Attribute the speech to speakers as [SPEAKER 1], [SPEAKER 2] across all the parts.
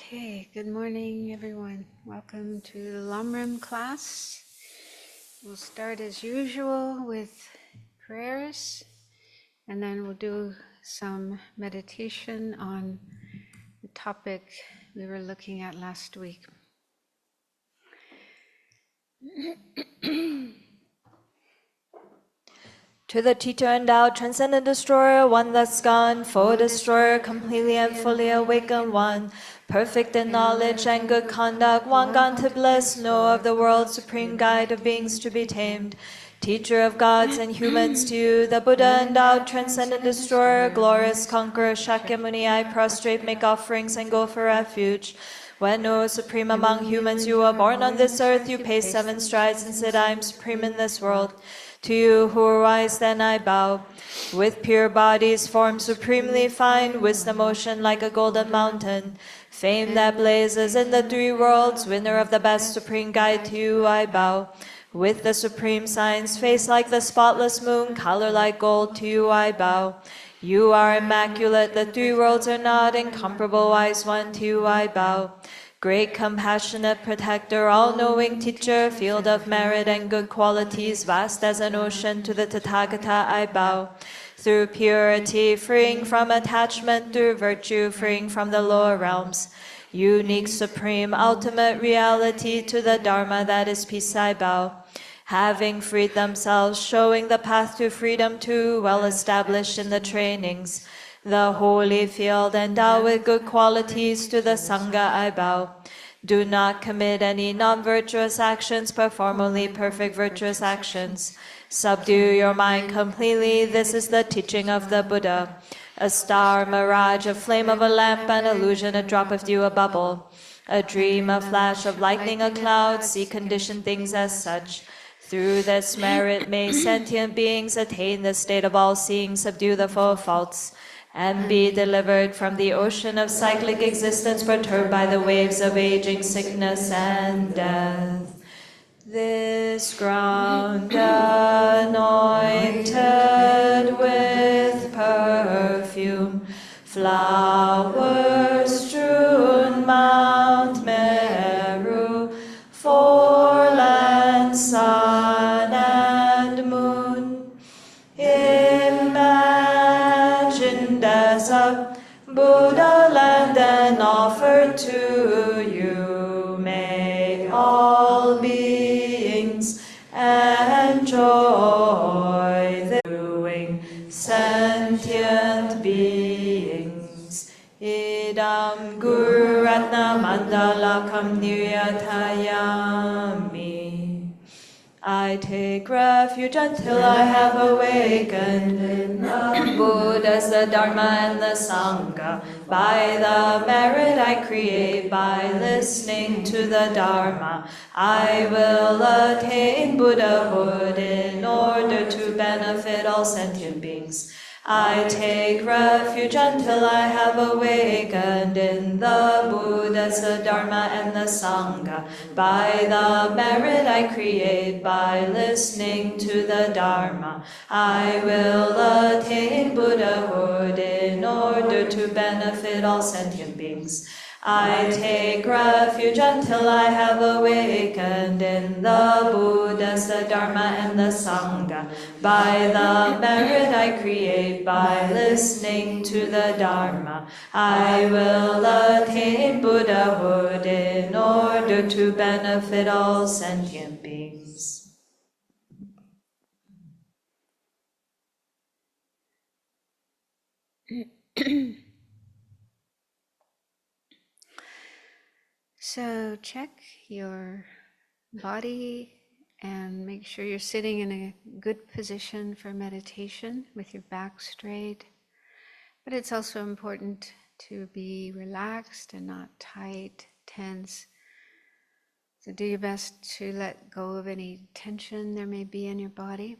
[SPEAKER 1] Okay, good morning everyone. Welcome to the Lamrim class. We'll start as usual with prayers and then we'll do some meditation on the topic we were looking at last week.
[SPEAKER 2] To the teacher endowed, transcendent destroyer, one that's gone, foe destroyer, completely and fully awakened one, perfect in knowledge and good conduct, one gone to bliss, know of the world, supreme guide of beings to be tamed, teacher of gods and humans to you, the Buddha endowed, transcendent destroyer, glorious conqueror, Shakyamuni, I prostrate, make offerings and go for refuge. When, O supreme among humans, you were born on this earth, you paced 7 strides and said, I am supreme in this world. To you who arise, then I bow. With pure bodies formed supremely fine, wisdom ocean like a golden mountain, fame that blazes in the 3 worlds, winner of the best supreme guide, to you I bow. With the supreme science, face like the spotless moon, color like gold, to you I bow. You are immaculate, the 3 worlds are not, incomparable wise one, to you I bow. Great compassionate protector, all-knowing teacher, field of merit and good qualities, vast as an ocean, to the Tathagata I bow. Through purity, freeing from attachment, through virtue, freeing from the lower realms. Unique, supreme, ultimate reality, to the Dharma that is peace I bow. Having freed themselves, showing the path to freedom too, well established in the trainings. The holy field endowed with good qualities, to the Sangha I bow. Do not commit any non-virtuous actions, perform only perfect virtuous actions. Subdue your mind completely, this is the teaching of the Buddha. A star, mirage, a flame of a lamp, an illusion, a drop of dew, a bubble. A dream, a flash of lightning, a cloud, see conditioned things as such. Through this merit may sentient beings attain the state of all-seeing, subdue the four faults, and be delivered from the ocean of cyclic existence perturbed by the waves of aging, sickness, and death. This ground anointed with perfume, flowers strewn Mount Meru, 4 lands, sun and moon, imagined as a Buddha land and offered to you, may all beings enjoy the doing, sentient beings. Idam Guru Ratna Mandalakam Niryatayami. I take refuge until I have awakened in the Buddhas, the Dharma, and the Sangha. By the merit I create, by listening to the Dharma, I will attain Buddhahood in order to benefit all sentient beings. I take refuge until I have awakened in the Buddhas, the Dharma, and the Sangha. By the merit I create, by listening to the Dharma, I will attain Buddhahood in order to benefit all sentient beings. I take refuge until I have awakened in the Buddhas, the Dharma, and the Sangha. By the merit I create, by listening to the Dharma, I will attain Buddhahood in order to benefit all sentient beings.
[SPEAKER 1] So check your body and make sure you're sitting in a good position for meditation with your back straight. But it's also important to be relaxed and not tight, tense. So do your best to let go of any tension there may be in your body.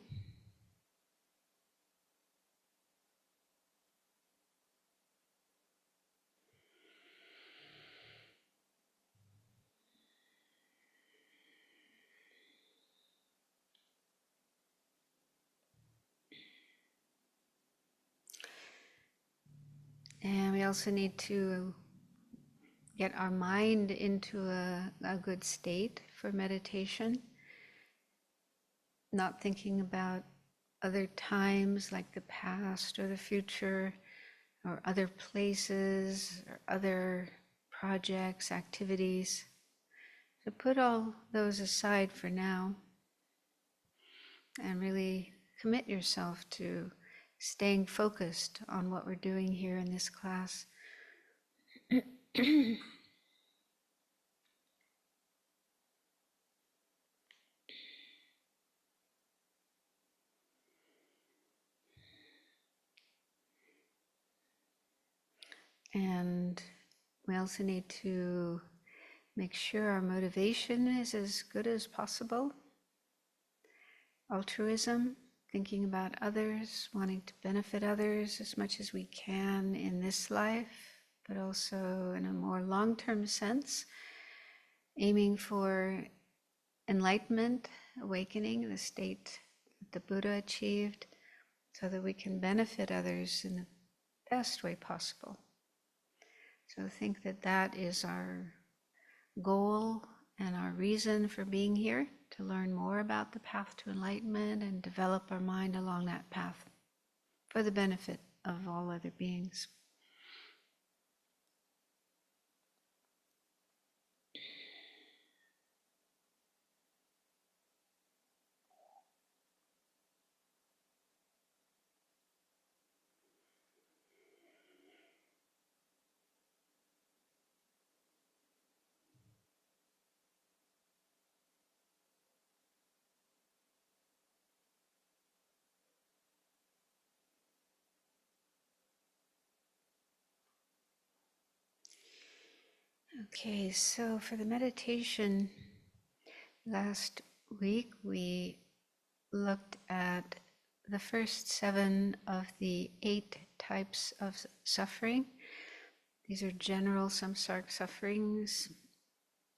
[SPEAKER 1] And we also need to get our mind into a good state for meditation, not thinking about other times like the past or the future or other places or other projects, activities. So put all those aside for now and really commit yourself to staying focused on what we're doing here in this class. And we also need to make sure our motivation is as good as possible. Altruism, thinking about others, wanting to benefit others as much as we can in this life, but also in a more long-term sense, aiming for enlightenment, awakening, the state that the Buddha achieved, so that we can benefit others in the best way possible. So think that that is our goal and our reason for being here, to learn more about the path to enlightenment and develop our mind along that path for the benefit of all other beings. Okay, so for the meditation, last week we looked at the first 7 of the 8 types of suffering. These are general samsaric sufferings.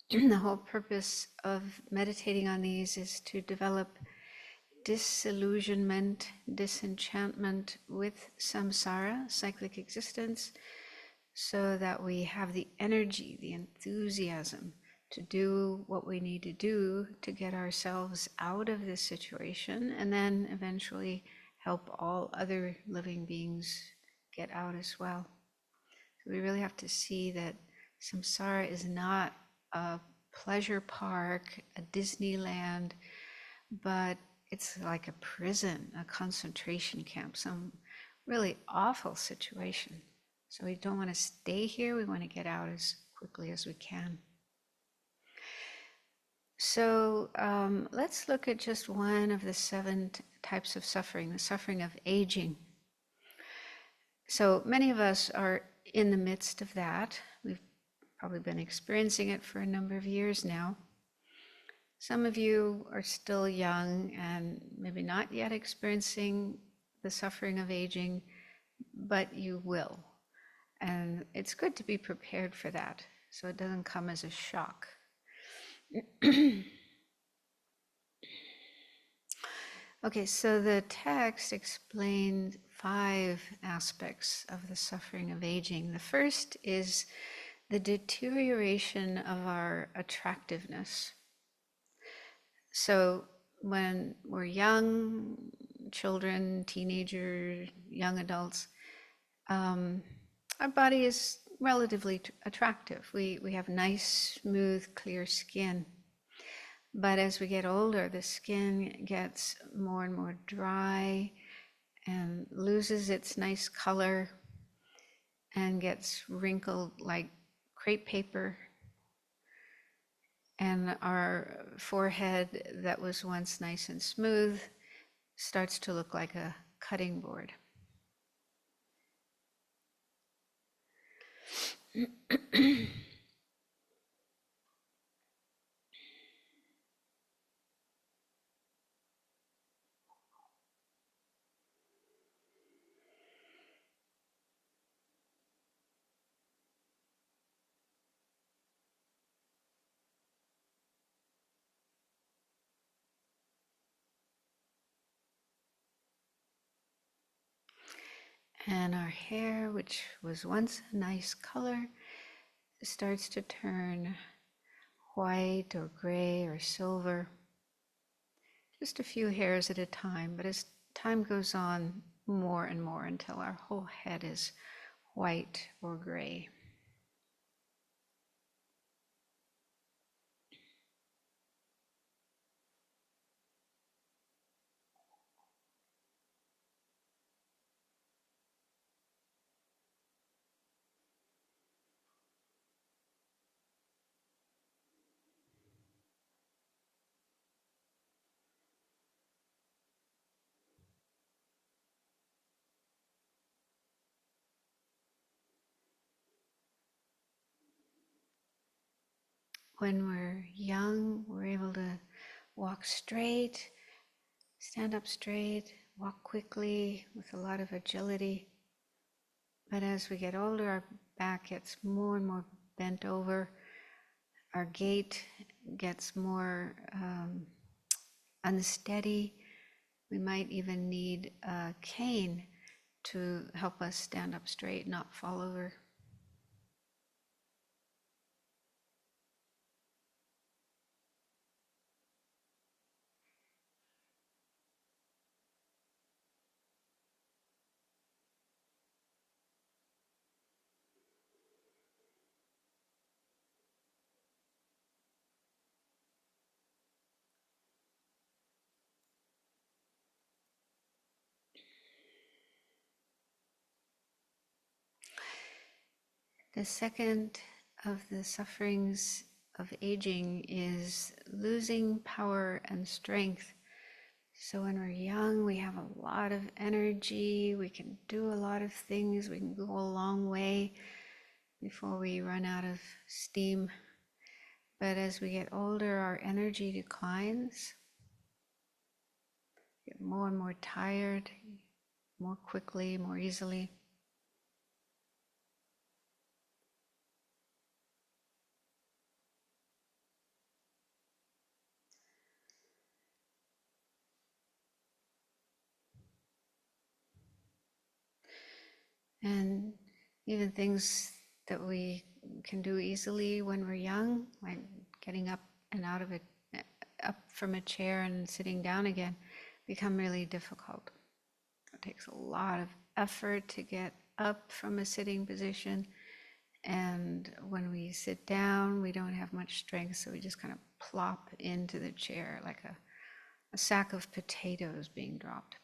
[SPEAKER 1] The whole purpose of meditating on these is to develop disillusionment, disenchantment with samsara, cyclic existence, so that we have the energy, the enthusiasm to do what we need to do to get ourselves out of this situation, and then eventually help all other living beings get out as well. So we really have to see that samsara is not a pleasure park, a Disneyland, but it's like a prison, a concentration camp, some really awful situation. So we don't want to stay here, we want to get out as quickly as we can. So let's look at just one of the 7 types of suffering, the suffering of aging. So many of us are in the midst of that. We've probably been experiencing it for a number of years now. Some of you are still young and maybe not yet experiencing the suffering of aging, but you will. And it's good to be prepared for that, so it doesn't come as a shock. Okay, so the text explained 5 aspects of the suffering of aging. The first is the deterioration of our attractiveness. So when we're young, children, teenagers, young adults, our body is relatively attractive. We have nice, smooth, clear skin. But as we get older, the skin gets more and more dry and loses its nice color and gets wrinkled like crepe paper. And our forehead that was once nice and smooth starts to look like a cutting board. And our hair, which was once a nice color, starts to turn white or gray or silver, just a few hairs at a time, but as time goes on, more and more until our whole head is white or gray. When we're young, we're able to walk straight, stand up straight, walk quickly with a lot of agility. But as we get older, our back gets more and more bent over. Our gait gets more unsteady. We might even need a cane to help us stand up straight, not fall over. The second of the sufferings of aging is losing power and strength. So when we're young, we have a lot of energy, we can do a lot of things, we can go a long way before we run out of steam. But as we get older, our energy declines, get more and more tired, more quickly, more easily. And even things that we can do easily when we're young, like getting up and out of it, up from a chair and sitting down again, become really difficult. It takes a lot of effort to get up from a sitting position, and when we sit down, we don't have much strength, so we just kind of plop into the chair like a sack of potatoes being dropped.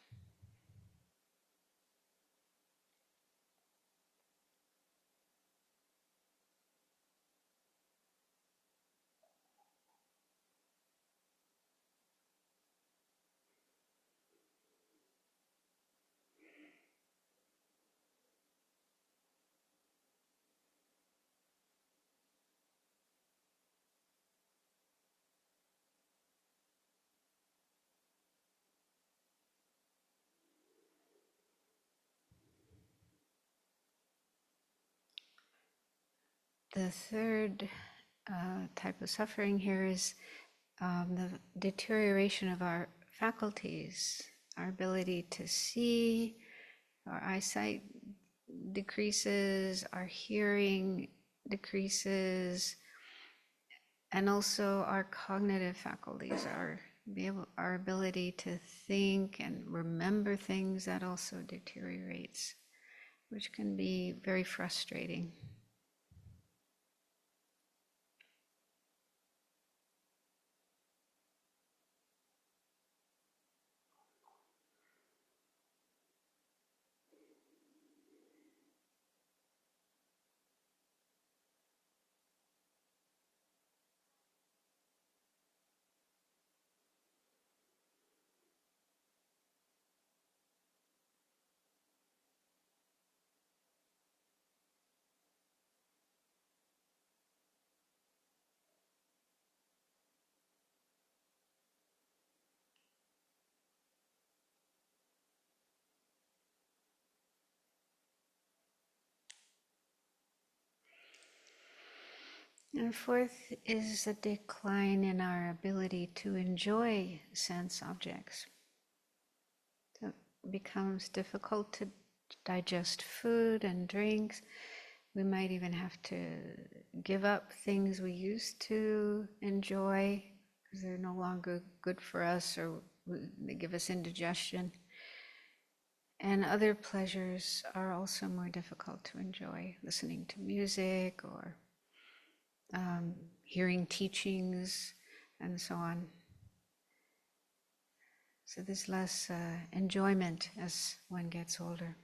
[SPEAKER 1] The third type of suffering here is the deterioration of our faculties, our ability to see, our eyesight decreases, our hearing decreases, and also our cognitive faculties, our ability to think and remember things, that also deteriorates, which can be very frustrating. And fourth is a decline in our ability to enjoy sense objects. So it becomes difficult to digest food and drinks. We might even have to give up things we used to enjoy because they're no longer good for us or they give us indigestion. And other pleasures are also more difficult to enjoy, listening to music or hearing teachings and so on. So there's less enjoyment as one gets older.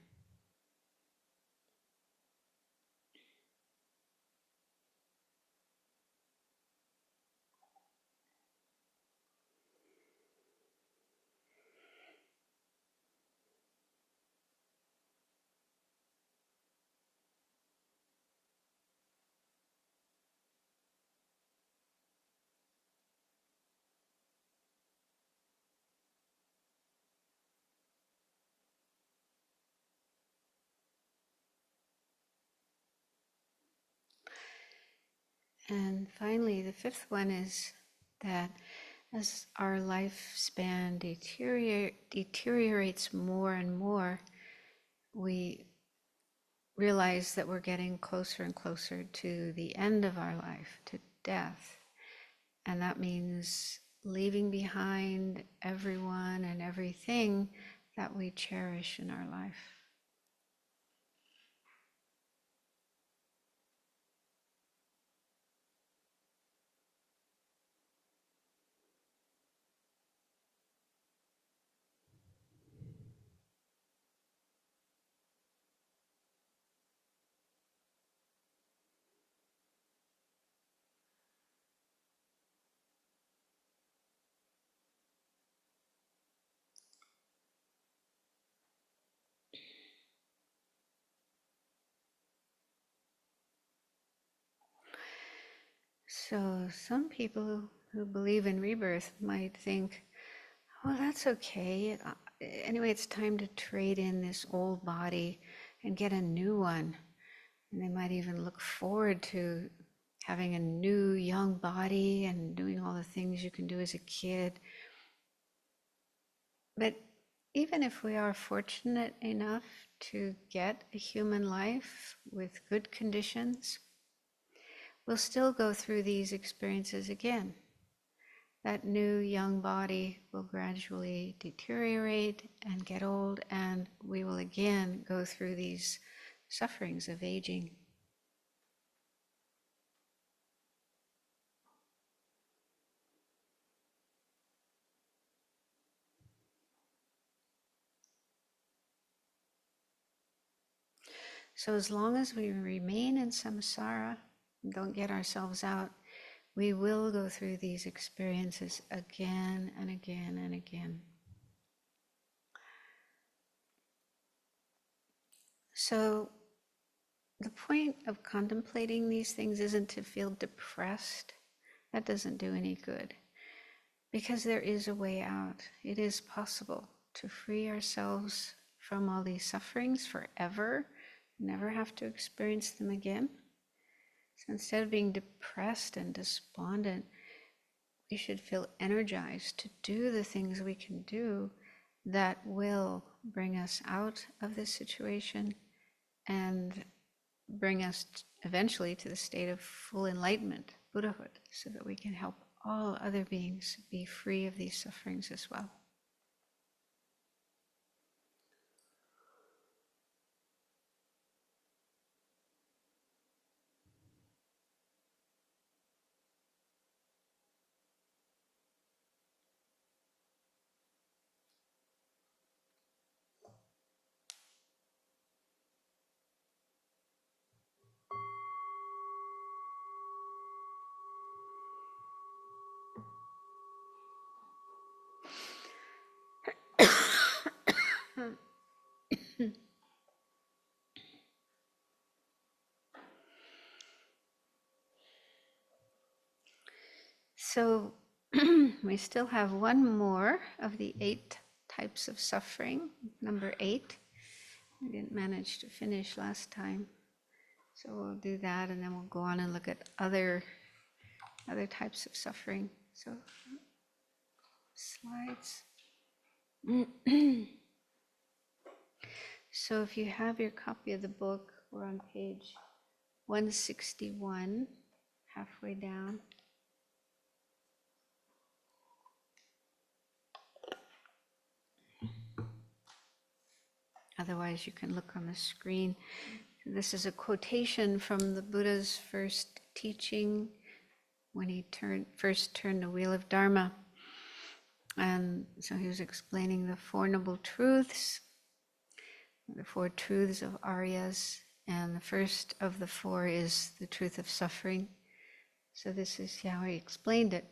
[SPEAKER 1] And finally, the fifth one is that as our lifespan deteriorates more and more, we realize that we're getting closer and closer to the end of our life, to death. And that means leaving behind everyone and everything that we cherish in our life. So some people who believe in rebirth might think, well, that's okay. Anyway, it's time to trade in this old body and get a new one. And they might even look forward to having a new young body and doing all the things you can do as a kid. But even if we are fortunate enough to get a human life with good conditions, we'll still go through these experiences again. That new young body will gradually deteriorate and get old, and we will again go through these sufferings of aging. So as long as we remain in samsara, don't get ourselves out, we will go through these experiences again and again and again. So the point of contemplating these things isn't to feel depressed. That doesn't do any good. Because there is a way out. It is possible to free ourselves from all these sufferings forever, never have to experience them again. So instead of being depressed and despondent, we should feel energized to do the things we can do that will bring us out of this situation and bring us eventually to the state of full enlightenment, Buddhahood, so that we can help all other beings be free of these sufferings as well. So we still have one more of the 8 types of suffering, number 8. We didn't manage to finish last time. So we'll do that and then we'll go on and look at other types of suffering. So slides. So if you have your copy of the book, we're on page 161. halfway down. Otherwise, you can look on the screen. This is a quotation from the Buddha's first teaching when he first turned the wheel of Dharma. And so he was explaining the Four Noble Truths, the Four Truths of Aryas, and the first of the four is the truth of suffering. So this is how he explained it.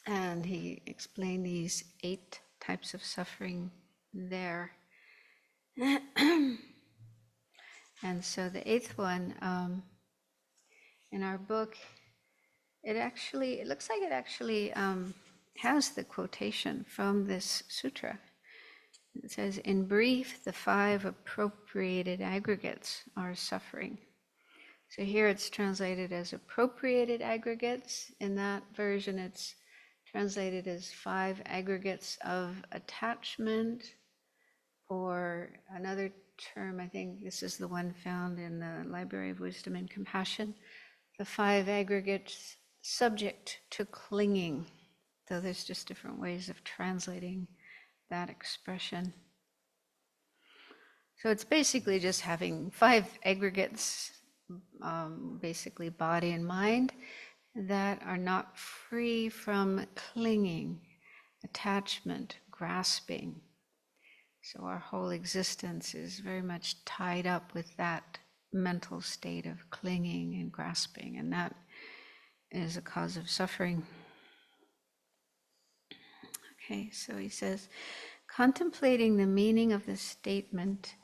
[SPEAKER 1] And he explained these 8 types of suffering there. And so the 8th one, in our book, it looks like it actually has the quotation from this sutra. It says, in brief, the 5 appropriated aggregates are suffering. So here it's translated as appropriated aggregates. In that version, it's translated as 5 aggregates of attachment, or another term, I think this is the one found in the Library of Wisdom and Compassion, the 5 aggregates subject to clinging. So there's just different ways of translating that expression. So it's basically just having 5 aggregates, basically body and mind, that are not free from clinging, attachment, grasping. So our whole existence is very much tied up with that mental state of clinging and grasping, and that is a cause of suffering. Okay, so he says, contemplating the meaning of the statement,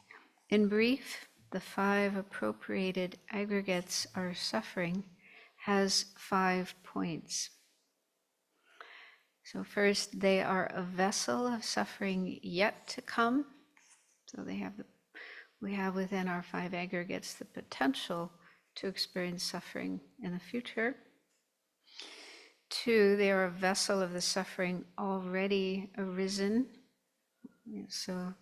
[SPEAKER 1] in brief, the 5 appropriated aggregates are suffering, has 5 points. So first, they are a vessel of suffering yet to come. So we have within our 5 aggregates the potential to experience suffering in the future. 2, they are a vessel of the suffering already arisen. So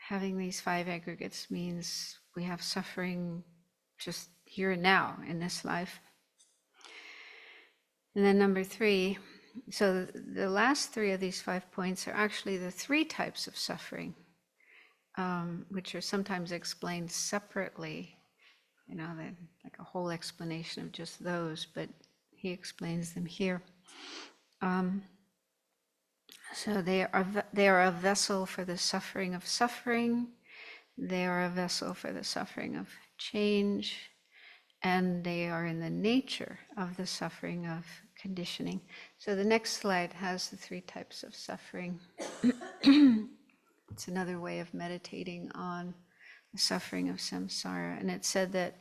[SPEAKER 1] having these 5 aggregates means we have suffering just here and now in this life. And then number 3, so the last 3 of these 5 points are actually the 3 types of suffering, which are sometimes explained separately, like a whole explanation of just those, but he explains them here. So they are a vessel for the suffering of suffering, they are a vessel for the suffering of change, and they are in the nature of the suffering of conditioning. So the next slide has the 3 types of suffering. It's another way of meditating on the suffering of samsara. And it said that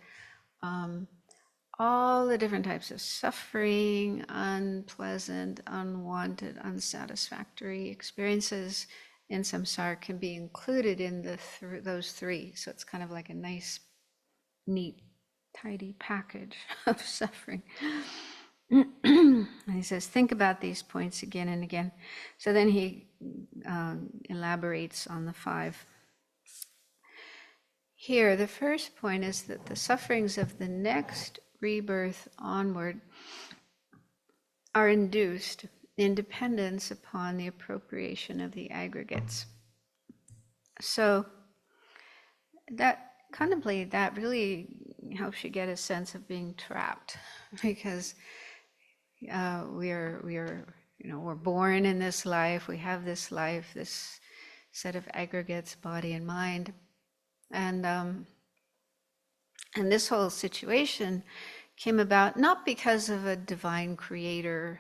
[SPEAKER 1] all the different types of suffering, unpleasant, unwanted, unsatisfactory experiences in samsara can be included in those 3. So it's kind of like a nice, neat, tidy package of suffering. And he says, think about these points again and again. So then he elaborates on the 5. Here, the first point is that the sufferings of the next rebirth onward are induced in dependence upon the appropriation of the aggregates. So contemplating that really helps you get a sense of being trapped, because we're born in this life, we have this life, this set of aggregates, body and mind, and this whole situation came about not because of a divine creator,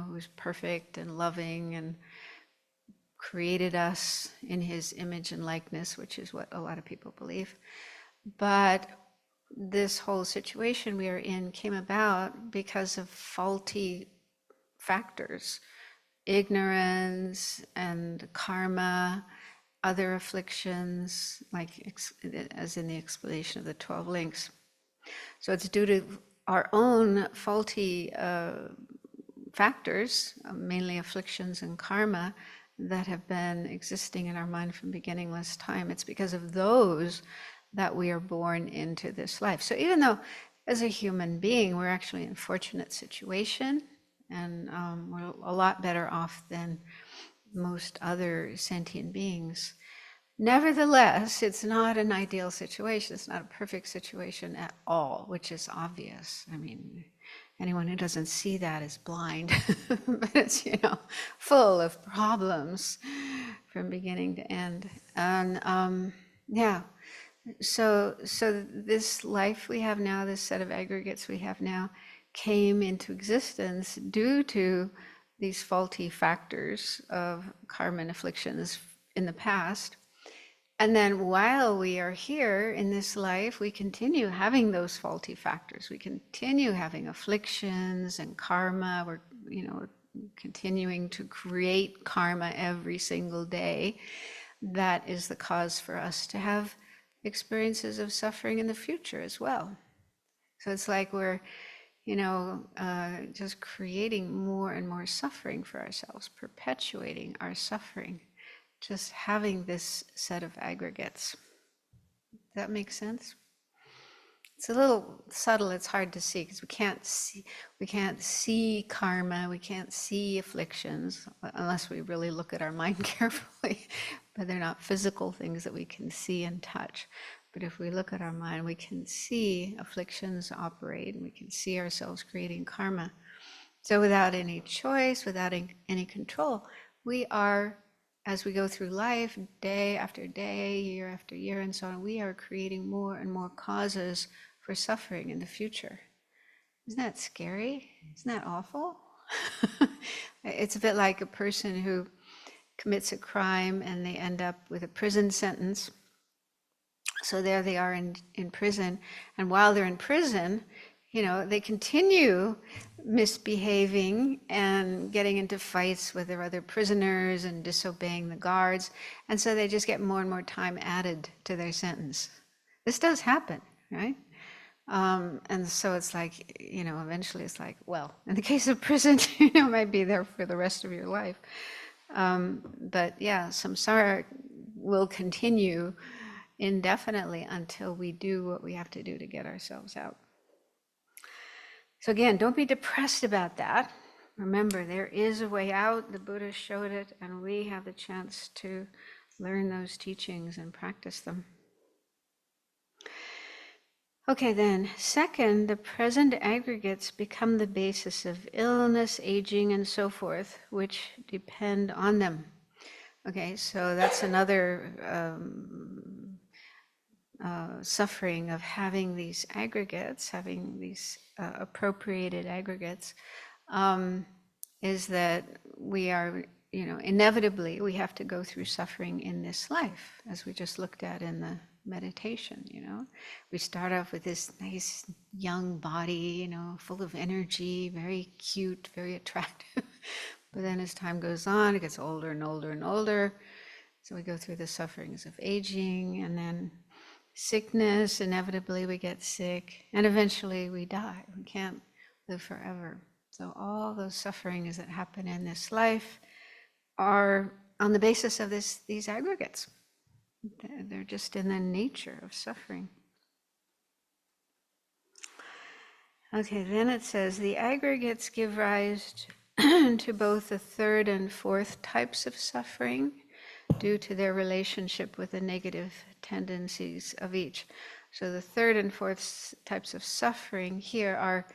[SPEAKER 1] who's perfect and loving and created us in his image and likeness, which is what a lot of people believe, but this whole situation we are in came about because of faulty factors, ignorance and karma, other afflictions, like as in the explanation of the 12 links. So it's due to our own faulty factors, mainly afflictions and karma, that have been existing in our mind from beginningless time. It's because of those that we are born into this life. So even though as a human being, we're actually in a fortunate situation, and we're a lot better off than most other sentient beings. Nevertheless, it's not an ideal situation. It's not a perfect situation at all, which is obvious. I mean, anyone who doesn't see that is blind. But it's, full of problems from beginning to end. And yeah, so this life we have now, this set of aggregates we have now, came into existence due to these faulty factors of karma and afflictions in the past. And then while we are here in this life, we continue having those faulty factors. We continue having afflictions and karma. We're continuing to create karma every single day. That is the cause for us to have experiences of suffering in the future as well. So it's like we're, just creating more and more suffering for ourselves, perpetuating our suffering, just having this set of aggregates. Does that make sense? It's a little subtle, it's hard to see because we can't see karma, we can't see afflictions unless we really look at our mind carefully, but they're not physical things that we can see and touch. But if we look at our mind, we can see afflictions operate and we can see ourselves creating karma. So without any choice, without any control, we are, as we go through life, day after day, year after year, and so on, we are creating more and more causes for suffering in the future. Isn't that scary? Isn't that awful? It's a bit like a person who commits a crime and they end up with a prison sentence. So there they are in prison, and while they're in prison, they continue misbehaving and getting into fights with their other prisoners and disobeying the guards, and so they just get more and more time added to their sentence. This does happen, right? And so it's like, eventually it's like, well, in the case of prison, you might be there for the rest of your life. But yeah, samsara will continue indefinitely until we do what we have to do to get ourselves out. So again, don't be depressed about that. Remember, there is a way out. The Buddha showed it, and we have the chance to learn those teachings and practice them. Okay, then, second, the present aggregates become the basis of illness, aging, and so forth, which depend on them. Okay, so that's another suffering of having these aggregates, having these appropriated aggregates, is that we are, inevitably we have to go through suffering in this life, as we just looked at in the meditation. We start off with this nice young body, full of energy, very cute, very attractive. But then as time goes on, it gets older and older and older. So we go through the sufferings of aging, and then sickness, inevitably we get sick, and eventually we die. We can't live forever. So all those sufferings that happen in this life are on the basis of these aggregates. They're just in the nature of suffering. Okay, then it says, the aggregates give rise to both the third and fourth types of suffering due to their relationship with the negative tendencies of each. So the third and fourth types of suffering here are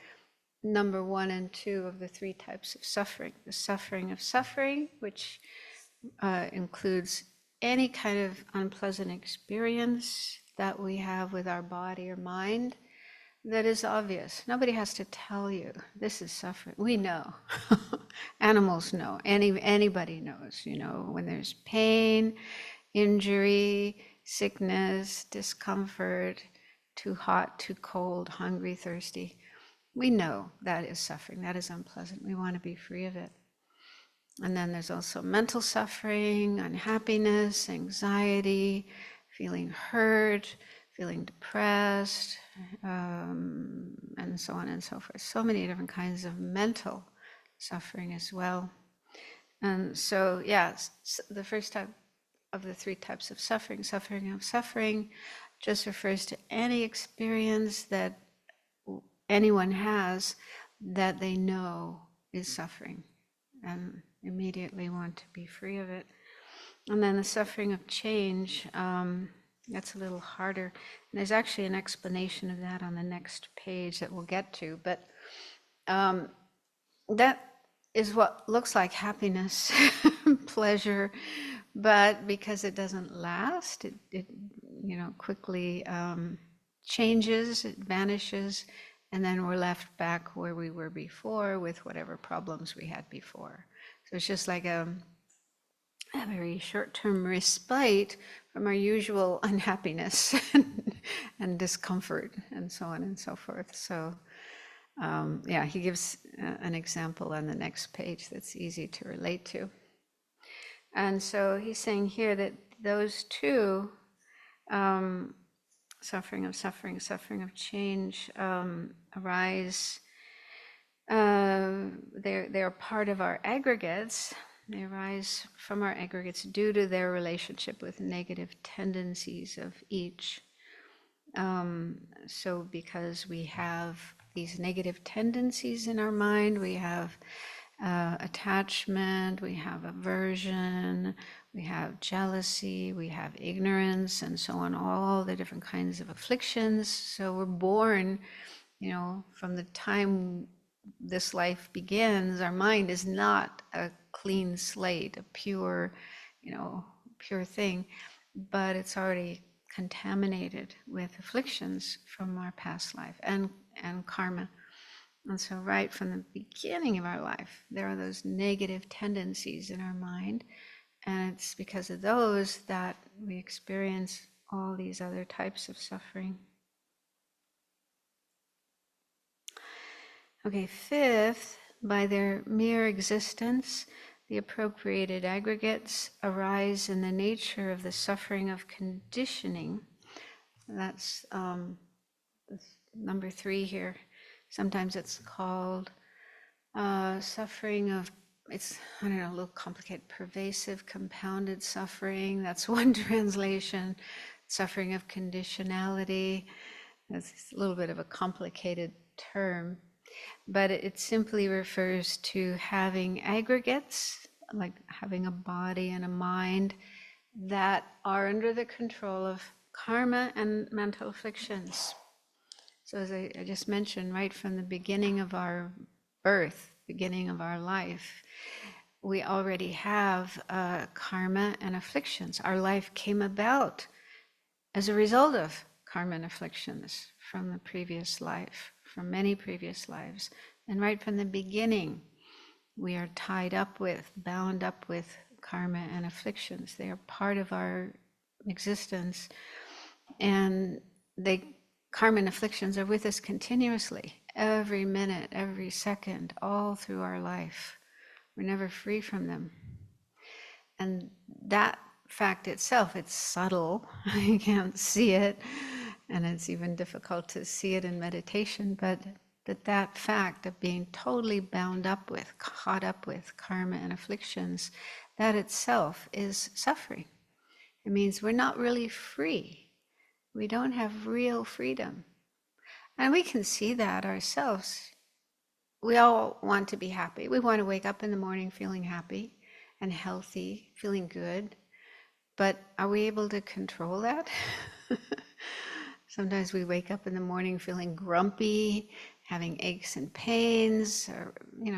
[SPEAKER 1] number 1 and 2 of the 3 types of suffering. The suffering of suffering, which includes any kind of unpleasant experience that we have with our body or mind that is obvious. Nobody has to tell you this is suffering. We know. Animals know. Anybody knows, when there's pain, injury, sickness, discomfort, too hot, too cold, hungry, thirsty. We know that is suffering. That is unpleasant. We want to be free of it. And then there's also mental suffering, unhappiness, anxiety, feeling hurt, feeling depressed, and so on and so forth. So many different kinds of mental suffering as well. And so, the first type of the 3 types of suffering just refers to any experience that anyone has that they know is suffering and immediately want to be free of it. And then the suffering of change, that's a little harder. And there's actually an explanation of that on the next page that we'll get to. But that is what looks like happiness, pleasure, but because it doesn't last, it quickly changes, it vanishes, and then we're left back where we were before with whatever problems we had before. So it's just like a very short-term respite from our usual unhappiness and discomfort and so on and so forth. So he gives an example on the next page that's easy to relate to. And so he's saying here that those two, suffering of change, arise. They're part of our aggregates. They arise from our aggregates due to their relationship with negative tendencies of each. So because we have these negative tendencies in our mind, we have attachment, we have aversion, we have jealousy, we have ignorance, and so on, all the different kinds of afflictions. So we're born, from the time this life begins, our mind is not a clean slate, a pure, pure thing, but it's already contaminated with afflictions from our past life and karma. And so right from the beginning of our life, there are those negative tendencies in our mind, and it's because of those that we experience all these other types of suffering. Okay, fifth, by their mere existence, the appropriated aggregates arise in the nature of the suffering of conditioning. That's number 3 here. Sometimes it's called suffering of, it's, a little complicated, pervasive, compounded suffering. That's one translation. Suffering of conditionality. That's a little bit of a complicated term. But it simply refers to having aggregates, like having a body and a mind that are under the control of karma and mental afflictions. So as I just mentioned, right from the beginning of our birth, beginning of our life, we already have karma and afflictions. Our life came about as a result of karma and afflictions from the previous life, from many previous lives. And right from the beginning, we are tied up with, bound up with karma and afflictions. They are part of our existence. And karma and afflictions are with us continuously, every minute, every second, all through our life. We're never free from them. And that fact itself, it's subtle. You can't see it, and it's even difficult to see it in meditation, but that fact of being totally bound up with, caught up with karma and afflictions, that itself is suffering. It means we're not really free. We don't have real freedom. And we can see that ourselves. We all want to be happy. We want to wake up in the morning feeling happy and healthy, feeling good. But are we able to control that? Sometimes we wake up in the morning feeling grumpy, having aches and pains, or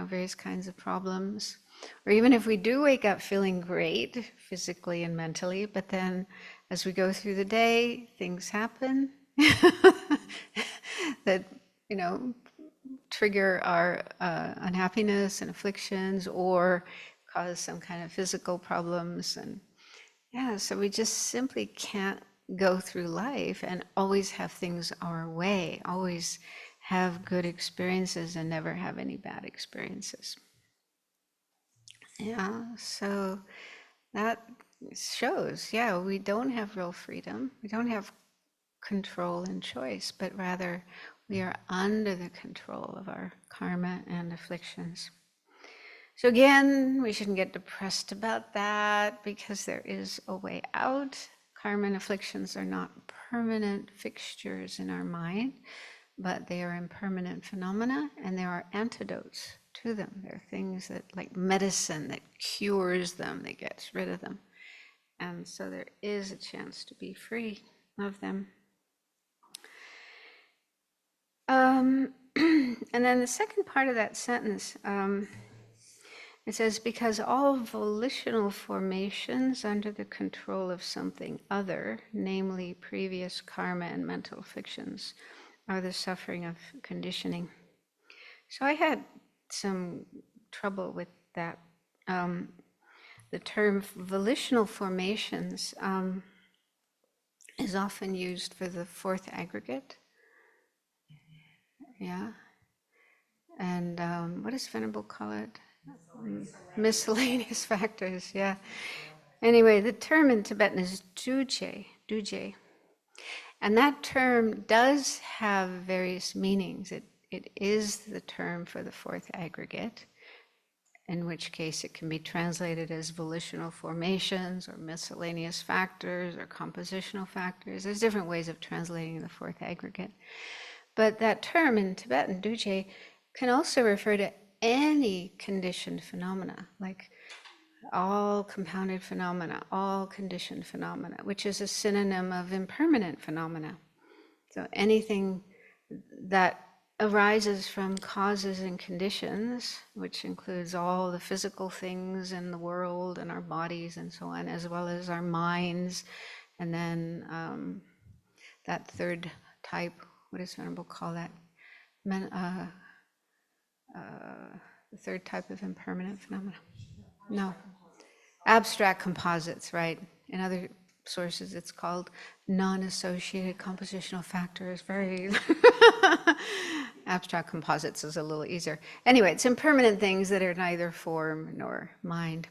[SPEAKER 1] various kinds of problems. Or even if we do wake up feeling great, physically and mentally, but then as we go through the day, things happen that, trigger our unhappiness and afflictions or cause some kind of physical problems. And so we just simply can't go through life and always have things our way, always have good experiences and never have any bad experiences. So that shows, we don't have real freedom. We don't have control and choice, but rather we are under the control of our karma and afflictions. So again, we shouldn't get depressed about that because there is a way out. Karma and afflictions are not permanent fixtures in our mind. but they are impermanent phenomena, and there are antidotes to them. There are things that, like medicine, that cures them, that gets rid of them. And so there is a chance to be free of them. And then the second part of that sentence, it says, because all volitional formations under the control of something other, namely previous karma and mental afflictions, are the suffering of conditioning. So I had some trouble with that. The term volitional formations is often used for the fourth aggregate. Yeah. And what does Venerable call it? Miscellaneous factors, yeah. Anyway, the term in Tibetan is duje. And that term does have various meanings. It is the term for the fourth aggregate, in which case it can be translated as volitional formations or miscellaneous factors or compositional factors. There's different ways of translating the fourth aggregate. But that term in Tibetan, duje, can also refer to any conditioned phenomena, like all compounded phenomena, all conditioned phenomena, which is a synonym of impermanent phenomena. So anything that arises from causes and conditions, which includes all the physical things in the world and our bodies and so on, as well as our minds, and then that third type, what does Venerable call that? The third type of impermanent phenomena. No. Abstract composites, right? In other sources, it's called non-associated compositional factors. Very abstract composites is a little easier. Anyway, it's impermanent things that are neither form nor mind.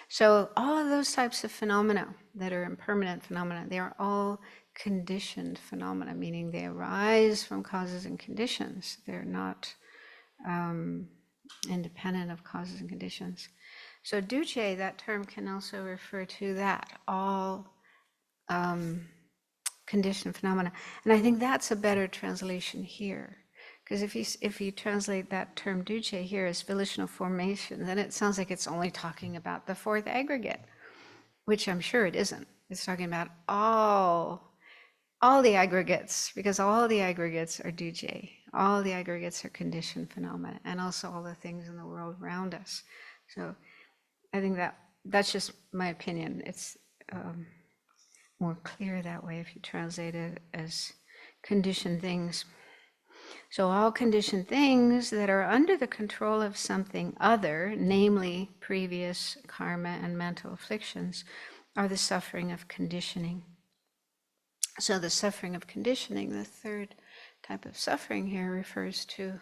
[SPEAKER 1] So all of those types of phenomena that are impermanent phenomena, they are all conditioned phenomena, meaning they arise from causes and conditions. They're not independent of causes and conditions. So duce, that term can also refer to that, all conditioned phenomena. And I think that's a better translation here. Because if you translate that term duce here as volitional formation, then it sounds like it's only talking about the fourth aggregate, which I'm sure it isn't. It's talking about all the aggregates, because all the aggregates are duce. All the aggregates are conditioned phenomena, and also all the things in the world around us. So I think that's just my opinion. It's more clear that way if you translate it as conditioned things. So all conditioned things that are under the control of something other, namely previous karma and mental afflictions, are the suffering of conditioning. So the suffering of conditioning, the third type of suffering here, refers to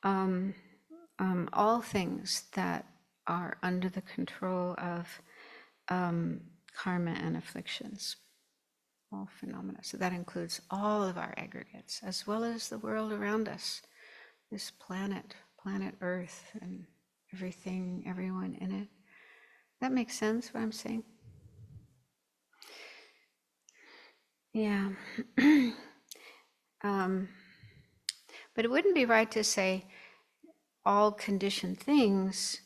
[SPEAKER 1] all things that are under the control of karma and afflictions, all phenomena. So that includes all of our aggregates, as well as the world around us, this planet Earth, and everything, everyone in it. That makes sense, what I'm saying? Yeah. But it wouldn't be right to say all conditioned things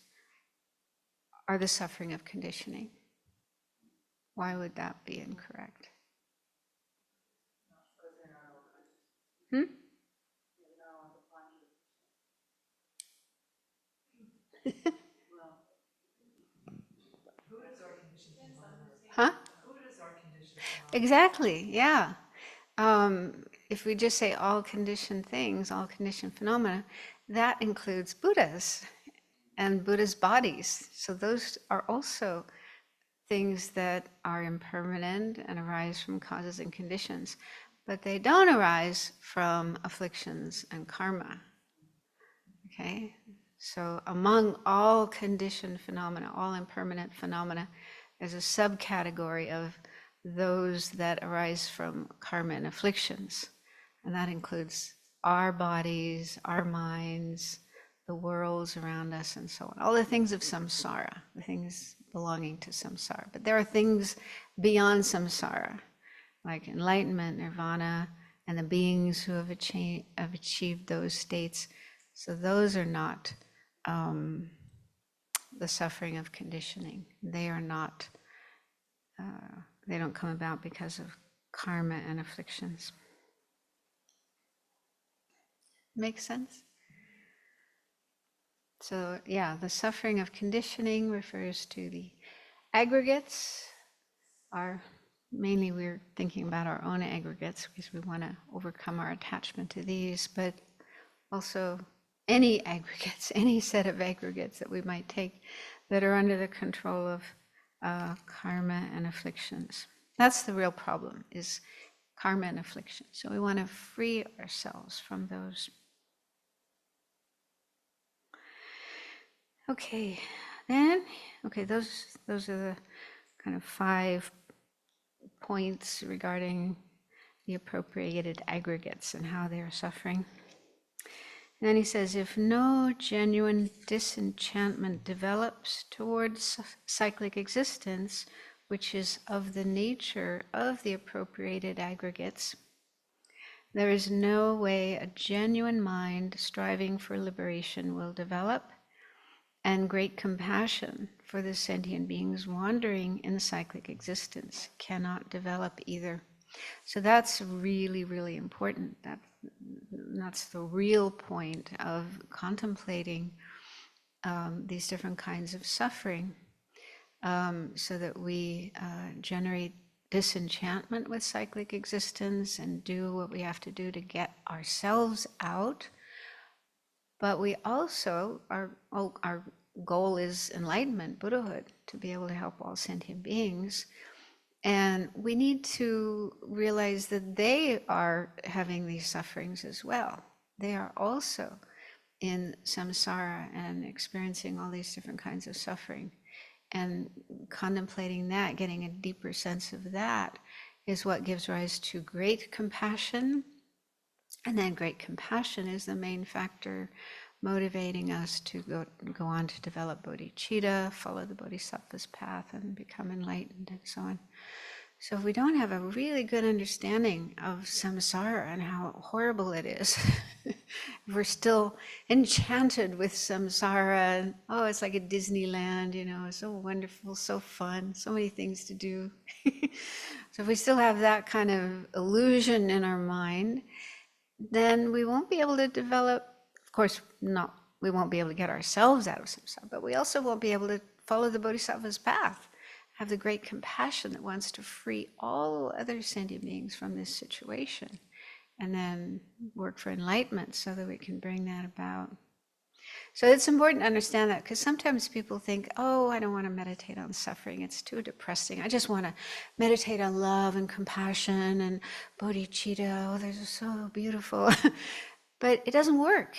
[SPEAKER 1] are the suffering of conditioning. Why would that be incorrect? Huh? Exactly, yeah. If we just say all conditioned things, all conditioned phenomena, that includes Buddhas and Buddha's bodies. So those are also things that are impermanent and arise from causes and conditions, but they don't arise from afflictions and karma. Okay? So among all conditioned phenomena, all impermanent phenomena, there's a subcategory of those that arise from karma and afflictions. And that includes our bodies, our minds, the worlds around us, and so on. All the things of samsara, the things belonging to samsara. But there are things beyond samsara, like enlightenment, nirvana, and the beings who have achieved those states. So those are not the suffering of conditioning. They are not, they don't come about because of karma and afflictions. Make sense? So yeah, the suffering of conditioning refers to the aggregates. Mainly we're thinking about our own aggregates because we want to overcome our attachment to these, but also any aggregates, any set of aggregates that we might take that are under the control of karma and afflictions. That's the real problem, is karma and affliction. So we want to free ourselves from those. Okay, those are the kind of 5 points regarding the appropriated aggregates and how they are suffering. And then he says, if no genuine disenchantment develops towards cyclic existence, which is of the nature of the appropriated aggregates, there is no way a genuine mind striving for liberation will develop, and great compassion for the sentient beings wandering in cyclic existence cannot develop either. So that's really, really important. That's the real point of contemplating these different kinds of suffering, so that we generate disenchantment with cyclic existence and do what we have to do to get ourselves out. But we also, our goal is enlightenment, Buddhahood, to be able to help all sentient beings. And we need to realize that they are having these sufferings as well. They are also in samsara and experiencing all these different kinds of suffering. And contemplating that, getting a deeper sense of that, is what gives rise to great compassion. And then great compassion is the main factor motivating us to go on to develop bodhicitta, follow the bodhisattva's path, and become enlightened, and so on. So if we don't have a really good understanding of samsara and how horrible it is, if we're still enchanted with samsara, and oh, it's like a Disneyland, it's so wonderful, so fun, so many things to do. So if we still have that kind of illusion in our mind, then we won't be able to develop, of course, we won't be able to get ourselves out of samsara, but we also won't be able to follow the bodhisattva's path, have the great compassion that wants to free all other sentient beings from this situation, and then work for enlightenment so that we can bring that about. So it's important to understand that, because sometimes people think, oh, I don't want to meditate on suffering, it's too depressing. I just want to meditate on love and compassion and bodhicitta. Oh, they're so beautiful. But it doesn't work.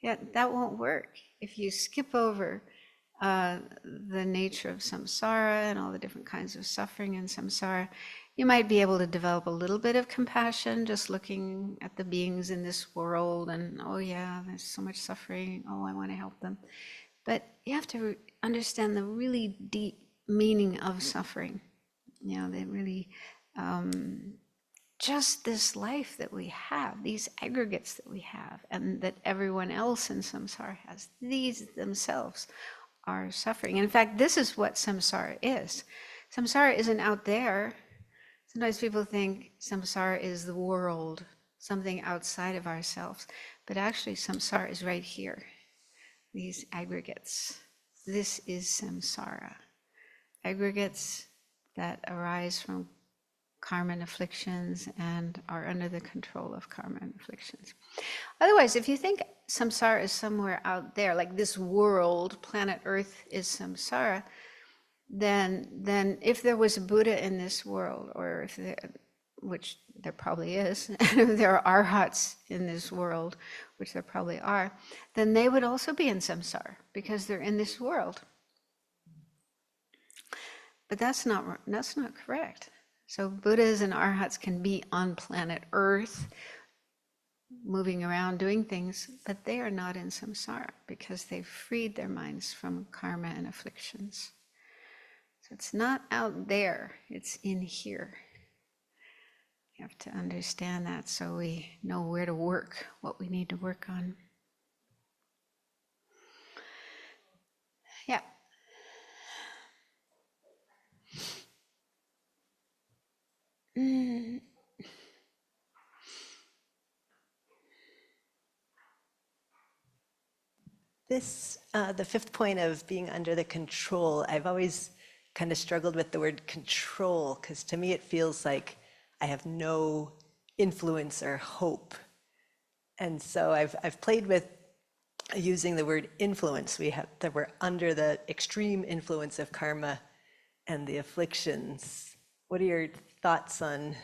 [SPEAKER 1] Yeah, that won't work. If you skip over the nature of samsara and all the different kinds of suffering in samsara, you might be able to develop a little bit of compassion just looking at the beings in this world and, oh yeah, there's so much suffering, oh, I want to help them. But you have to understand the really deep meaning of suffering. They really, just this life that we have, these aggregates that we have, and that everyone else in samsara has, these themselves are suffering. In fact, this is what samsara is. Samsara isn't out there. Sometimes people think samsara is the world, something outside of ourselves, but actually samsara is right here, these aggregates. This is samsara. Aggregates that arise from karma and afflictions and are under the control of karma and afflictions. Otherwise, if you think samsara is somewhere out there, like this world, planet Earth is samsara, then if there was a Buddha in this world, or which there probably is, and if there are arhats in this world, which there probably are, then they would also be in samsara because they're in this world. But that's not correct. So Buddhas and arhats can be on planet Earth, moving around, doing things, but they are not in samsara because they've freed their minds from karma and afflictions. So it's not out there, it's in here. have to understand that so we know where to work, what we need to work on. Yeah.
[SPEAKER 3] This, the fifth point of being under the control, I've always kind of struggled with the word control, because to me it feels like I have no influence or hope. And so I've played with using the word influence. That we're under the extreme influence of karma and the afflictions. What are your thoughts on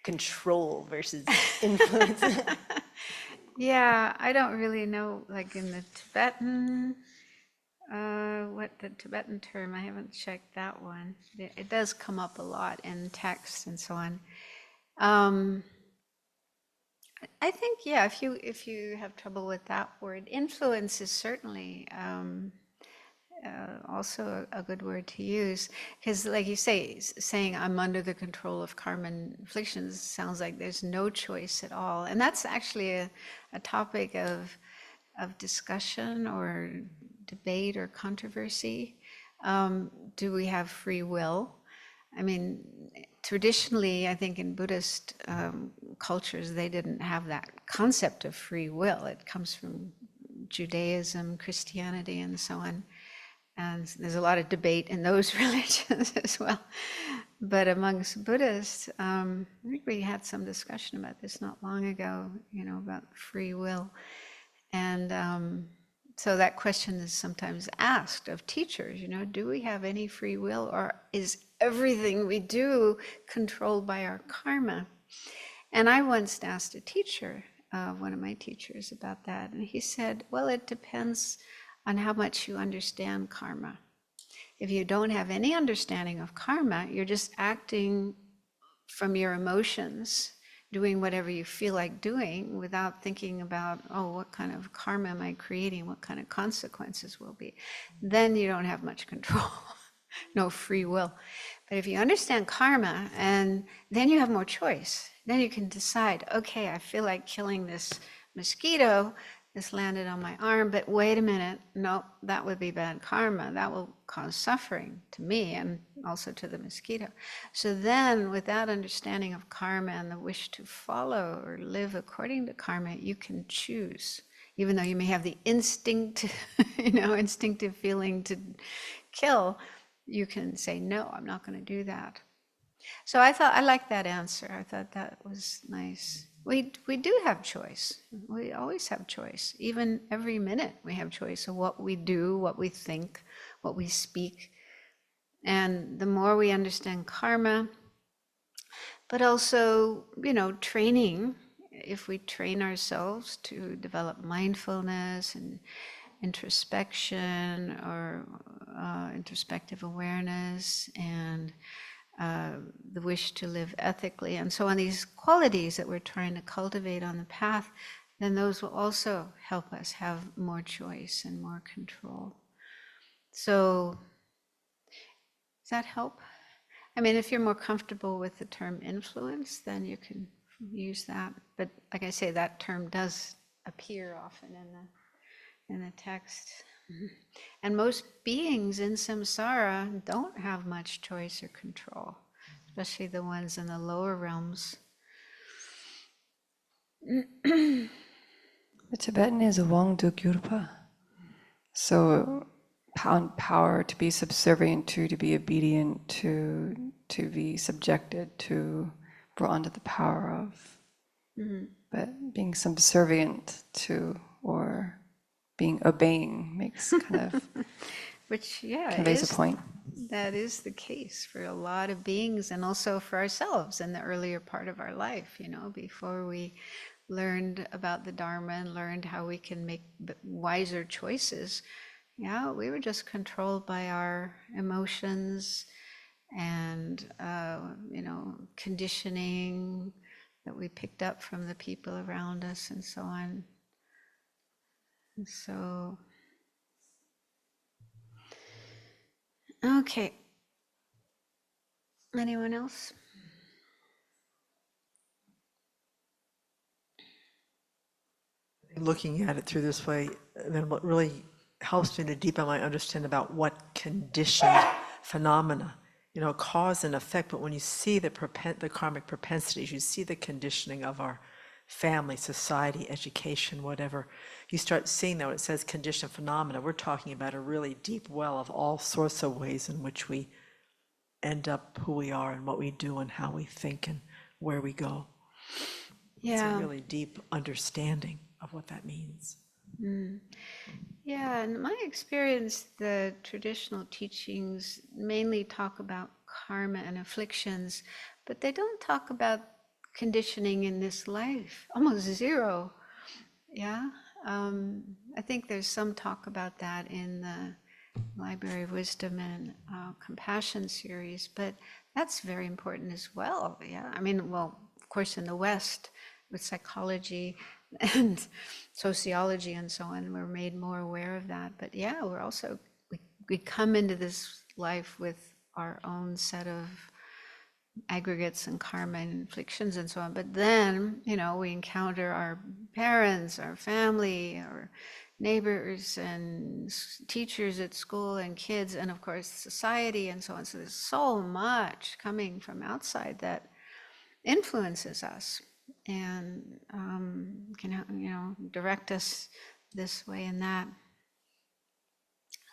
[SPEAKER 3] control versus influence?
[SPEAKER 1] Yeah, I don't really know, like in the Tibetan, what the Tibetan term, I haven't checked that one. It does come up a lot in texts and so on. I think, yeah, if you have trouble with that word, influence is certainly also a good word to use, because like you say, saying I'm under the control of karma and afflictions sounds like there's no choice at all, and that's actually a topic of discussion or debate or controversy. Do we have free will? I mean, traditionally, I think in Buddhist cultures, they didn't have that concept of free will. It comes from Judaism, Christianity, and so on. And there's a lot of debate in those religions as well. But amongst Buddhists, I think we had some discussion about this not long ago, about free will. And so that question is sometimes asked of teachers, do we have any free will, or is everything we do controlled by our karma? And I once asked a teacher, one of my teachers, about that, and he said, well, it depends on how much you understand karma. If you don't have any understanding of karma, you're just acting from your emotions, doing whatever you feel like doing without thinking about, oh, what kind of karma am I creating? What kind of consequences will be? Then you don't have much control, no free will. But if you understand karma, and then you have more choice, then you can decide, okay, I feel like killing this mosquito. This landed on my arm, but wait a minute, no, that would be bad karma. That will cause suffering to me and also to the mosquito. So then, with that understanding of karma and the wish to follow or live according to karma, you can choose. Even though you may have the instinct, instinctive feeling to kill, you can say, no, I'm not going to do that. So I liked that answer. I thought that was nice. We do have choice. We always have choice. Even every minute we have choice of what we do, what we think, what we speak. And the more we understand karma, but also, training, if we train ourselves to develop mindfulness and introspection or introspective awareness and the wish to live ethically, and so on, these qualities that we're trying to cultivate on the path, then those will also help us have more choice and more control. So, does that help? I mean, if you're more comfortable with the term influence, then you can use that. But like I say, that term does appear often in the text. And most beings in samsara don't have much choice or control, especially the ones in the lower realms.
[SPEAKER 4] The Tibetan is Wangdu Gyurpa. So power to be subservient to be obedient to be subjected to, brought under the power of. Mm-hmm. But being subservient to or being obeying makes kind of
[SPEAKER 1] which, yeah,
[SPEAKER 4] conveys a point.
[SPEAKER 1] That is the case for a lot of beings, and also for ourselves in the earlier part of our life, before we learned about the Dharma and learned how we can make wiser choices. Yeah, we were just controlled by our emotions and, conditioning that we picked up from the people around us and so on. And so, okay. Anyone else?
[SPEAKER 5] looking at it through this way, then what really helps me to deepen my understanding about what conditioned phenomena, cause and effect. But when you see the karmic propensities, you see the conditioning of our family, society, education, whatever, you start seeing that when it says conditioned phenomena, we're talking about a really deep well of all sorts of ways in which we end up who we are and what we do and how we think and where we go. It's a really deep understanding of what that means.
[SPEAKER 1] Yeah, in my experience, the traditional teachings mainly talk about karma and afflictions, but they don't talk about conditioning in this life, almost zero. Yeah, I think there's some talk about that in the Library of Wisdom and Compassion series, but that's very important as well. Yeah, I mean, well, of course, in the West, with psychology and sociology and so on, we're made more aware of that. But yeah, we're also, we come into this life with our own set of aggregates and karma and afflictions and so on. But then, we encounter our parents, our family, our neighbors and teachers at school and kids, and of course society and so on. So there's so much coming from outside that influences us and can direct us this way and that.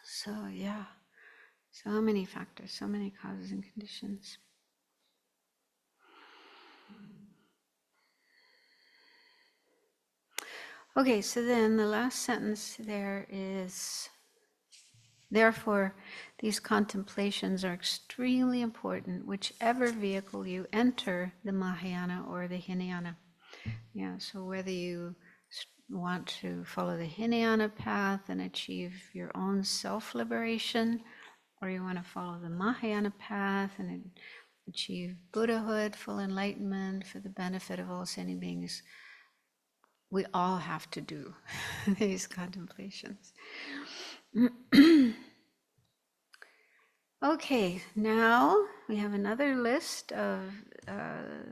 [SPEAKER 1] So yeah, so many factors, so many causes and conditions. Okay, so then the last sentence there is, therefore, these contemplations are extremely important, whichever vehicle you enter, the Mahayana or the Hinayana. Yeah, so whether you want to follow the Hinayana path and achieve your own self-liberation, or you want to follow the Mahayana path and achieve Buddhahood, full enlightenment for the benefit of all sentient beings, we all have to do these contemplations. Okay, now we have another list of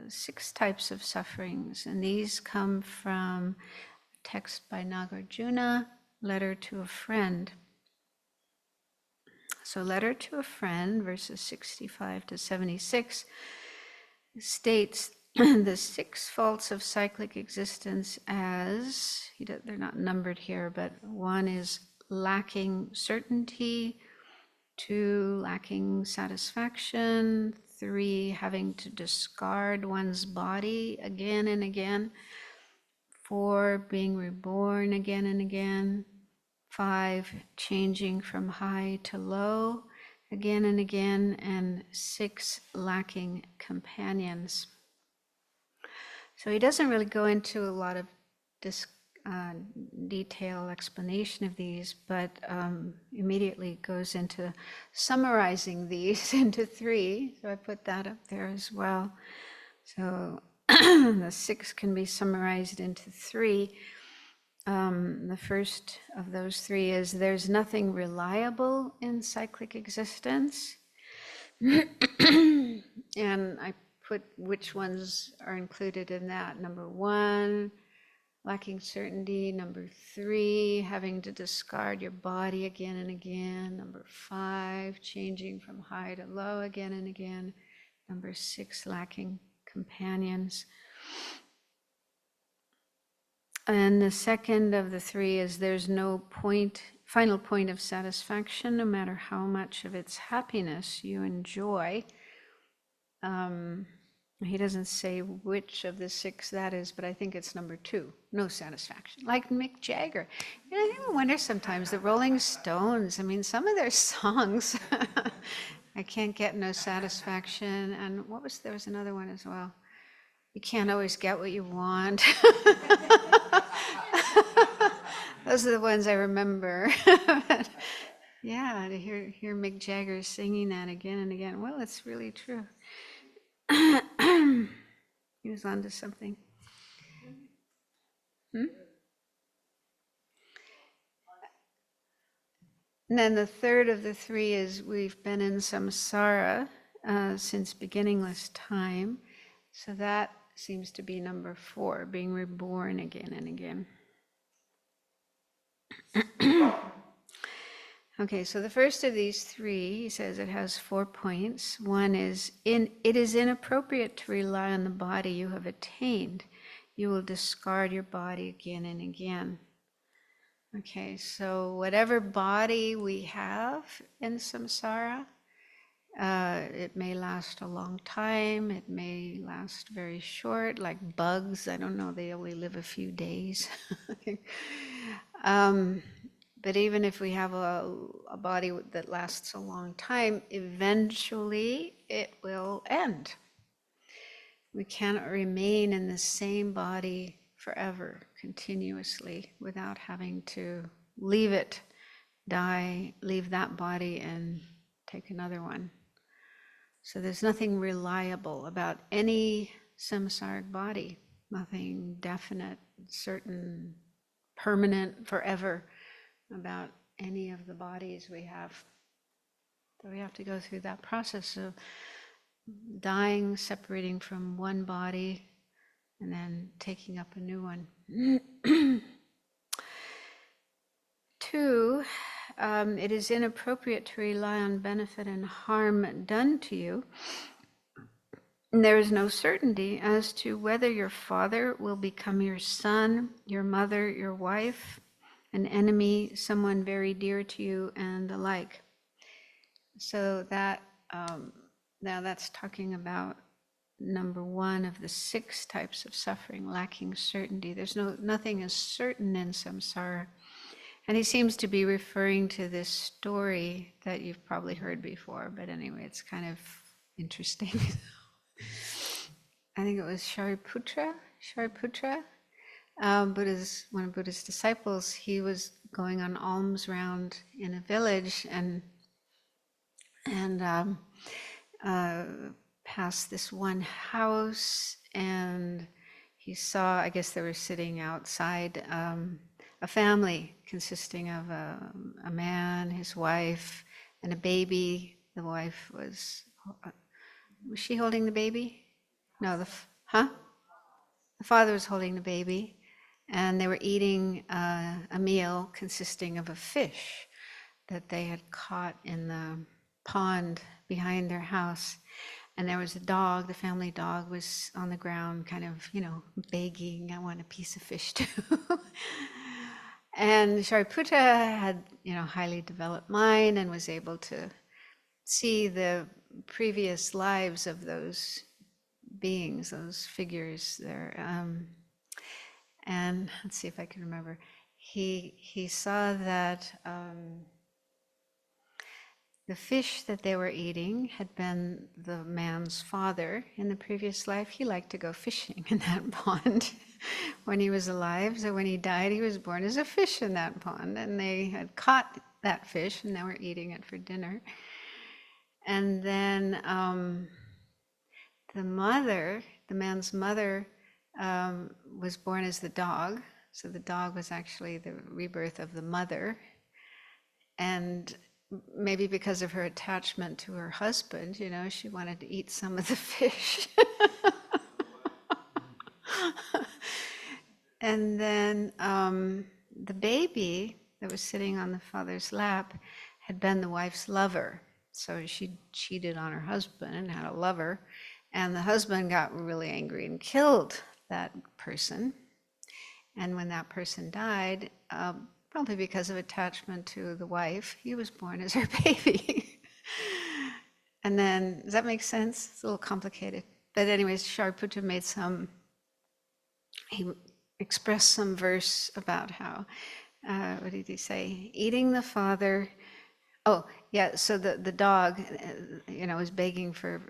[SPEAKER 1] 6 types of sufferings, and these come from a text by Nagarjuna, Letter to a Friend. So Letter to a Friend, verses 65 to 76, states the 6 faults of cyclic existence as, they're not numbered here, but 1 is lacking certainty, 2, lacking satisfaction, 3, having to discard one's body again and again, 4, being reborn again and again, 5, changing from high to low again and again, and 6, lacking companions. So he doesn't really go into a lot of detailed explanation of these, but immediately goes into summarizing these into 3. So I put that up there as well. So the 6 can be summarized into 3. The first of those 3 is there's nothing reliable in cyclic existence. And I put which ones are included in that. Number 1, lacking certainty. Number 3, having to discard your body again and again. Number 5, changing from high to low again and again. Number 6, lacking companions. And the second of the 3 is there's no final point of satisfaction, no matter how much of its happiness you enjoy. He doesn't say which of the 6 that is, but I think it's number 2, no satisfaction. Like Mick Jagger. I think I wonder sometimes, the Rolling Stones, I mean, some of their songs, I can't get no satisfaction. And there was another one as well. You can't always get what you want. Those are the ones I remember. Yeah, to hear Mick Jagger singing that again and again. Well, it's really true. He was onto something. And then the third of the 3 is we've been in samsara since beginningless time. So that seems to be number 4, being reborn again and again. Okay, so the first of these three, he says it has 4 points. One is, it is inappropriate to rely on the body you have attained. You will discard your body again and again. Okay, so whatever body we have in samsara, it may last a long time, it may last very short, like bugs. I don't know, they only live a few days. But even if we have a body that lasts a long time, eventually it will end. We cannot remain in the same body forever, continuously, without having to leave it, die, leave that body, and take another one. So there's nothing reliable about any samsaric body, nothing definite, certain, permanent, forever about any of the bodies we have. So we have to go through that process of dying, separating from one body, and then taking up a new one. 2, it is inappropriate to rely on benefit and harm done to you. And there is no certainty as to whether your father will become your son, your mother, your wife, an enemy, someone very dear to you, and the like. So that now that's talking about number 1 of the 6 types of suffering, lacking certainty. There's nothing is certain in samsara. And he seems to be referring to this story that you've probably heard before, but anyway, it's kind of interesting. I think it was Shariputra, one of Buddha's disciples. He was going on alms round in a village and passed this one house, and he saw, I guess they were sitting outside, a family consisting of a man, his wife, and a baby. The wife was she holding the baby? No, the father was holding the baby, and they were eating a meal consisting of a fish that they had caught in the pond behind their house. And there was a dog, the family dog was on the ground kind of, begging, I want a piece of fish too. And Shariputra had, highly developed mind and was able to see the previous lives of those beings, those figures there. And let's see if I can remember. He saw that the fish that they were eating had been the man's father in the previous life. He liked to go fishing in that pond when he was alive. So when he died, he was born as a fish in that pond, and they had caught that fish and they were eating it for dinner. And then the man's mother, was born as the dog. So the dog was actually the rebirth of the mother. And maybe because of her attachment to her husband, she wanted to eat some of the fish. And then the baby that was sitting on the father's lap had been the wife's lover. So she cheated on her husband and had a lover. And the husband got really angry and killed that person. And when that person died, probably because of attachment to the wife, he was born as her baby. And then, does that make sense? It's a little complicated. But anyways, Shariputra he expressed some verse about how, what did he say? Eating the father. Oh, yeah, so the dog, was begging for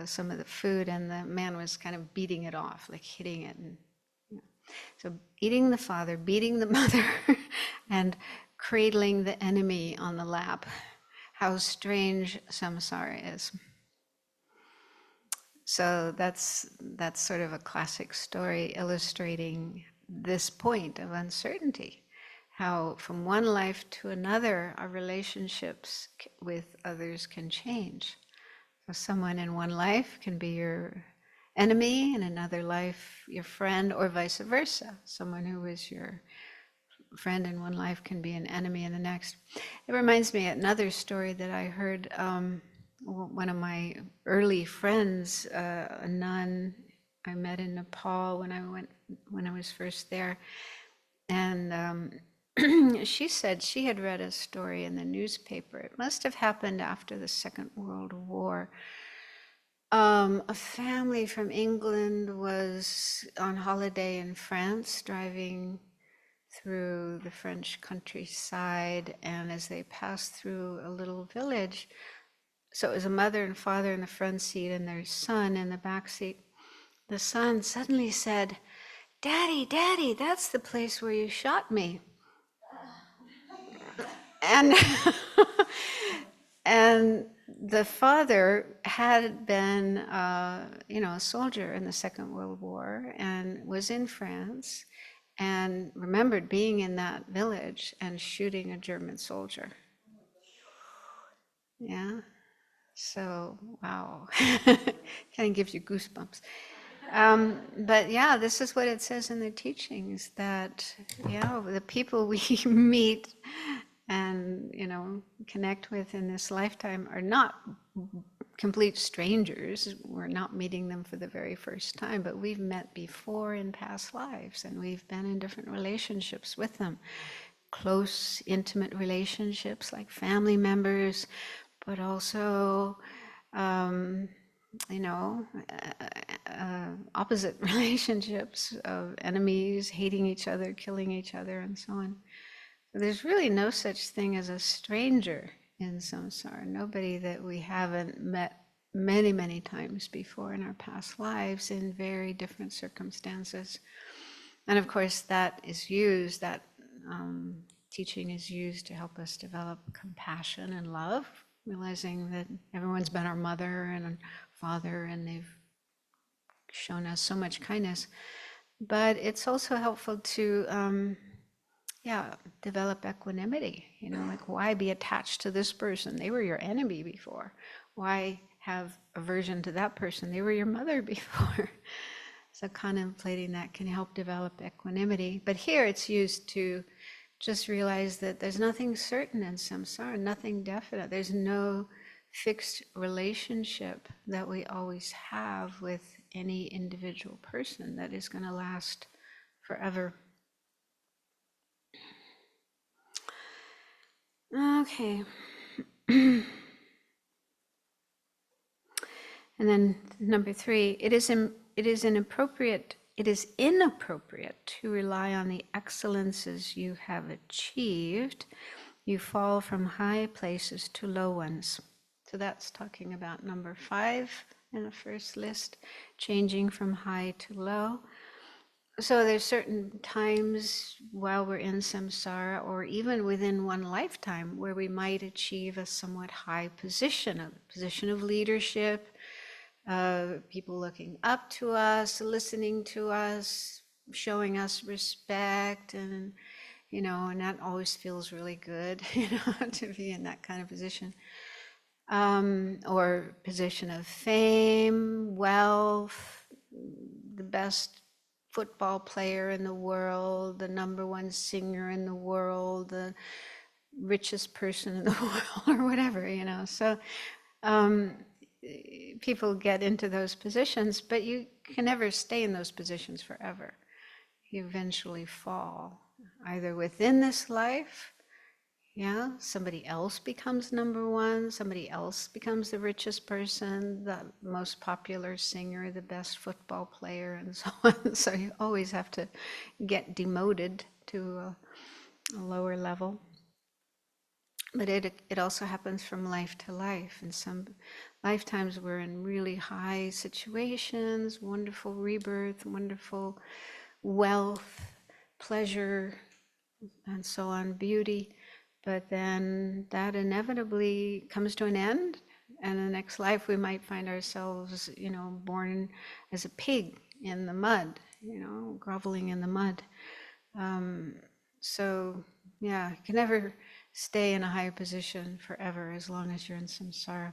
[SPEAKER 1] some of the food, and the man was kind of beating it off, like hitting it. And, so eating the father, beating the mother, and cradling the enemy on the lap. How strange samsara is. So that's sort of a classic story illustrating this point of uncertainty. How from one life to another, our relationships with others can change. So someone in one life can be your enemy, in another life your friend, or vice versa. Someone who was your friend in one life can be an enemy in the next. It reminds me of another story that I heard. One of my early friends, a nun I met in Nepal when I was first there, and she said she had read a story in the newspaper. It must have happened after the Second World War. A family from England was on holiday in France, driving through the French countryside, and as they passed through a little village, so it was a mother and father in the front seat and their son in the back seat. The son suddenly said, "Daddy, Daddy, that's the place where you shot me." And and the father had been, a soldier in the Second World War and was in France and remembered being in that village and shooting a German soldier. Yeah. So, wow. Kind of gives you goosebumps. But yeah, this is what it says in the teachings, that, the people we meet and, connect with in this lifetime are not complete strangers. We're not meeting them for the very first time, but we've met before in past lives, and we've been in different relationships with them. Close, intimate relationships like family members, but also, opposite relationships of enemies, hating each other, killing each other, and so on. So there's really no such thing as a stranger in samsara, nobody that we haven't met many, many times before in our past lives in very different circumstances. And of course, that teaching is used to help us develop compassion and love, realizing that everyone's been our mother and our father, and they've shown us so much kindness. But it's also helpful to, develop equanimity. Like, why be attached to this person? They were your enemy before. Why have aversion to that person? They were your mother before. So contemplating that can help develop equanimity. But here it's used to just realize that there's nothing certain in samsara, nothing definite. There's no fixed relationship that we always have with any individual person that is going to last forever. Okay. And then number 3, it is inappropriate to rely on the excellences you have achieved. You fall from high places to low ones. So that's talking about number 5 in the first list, changing from high to low. So there's certain times while we're in samsara, or even within one lifetime, where we might achieve a somewhat high position, a position of leadership, people looking up to us, listening to us, showing us respect, and and that always feels really good, to be in that kind of position. Or position of fame, wealth, the best football player in the world, the number one singer in the world, the richest person in the world, or whatever, So people get into those positions, but you can never stay in those positions forever. You eventually fall, either within this life, somebody else becomes number one, somebody else becomes the richest person, the most popular singer, the best football player, and so on. So you always have to get demoted to a lower level. But it also happens from life to life. In some lifetimes we're in really high situations, wonderful rebirth, wonderful wealth, pleasure, and so on, beauty. But then that inevitably comes to an end, and in the next life we might find ourselves, born as a pig in the mud, groveling in the mud. So yeah, you can never stay in a higher position forever as long as you're in samsara.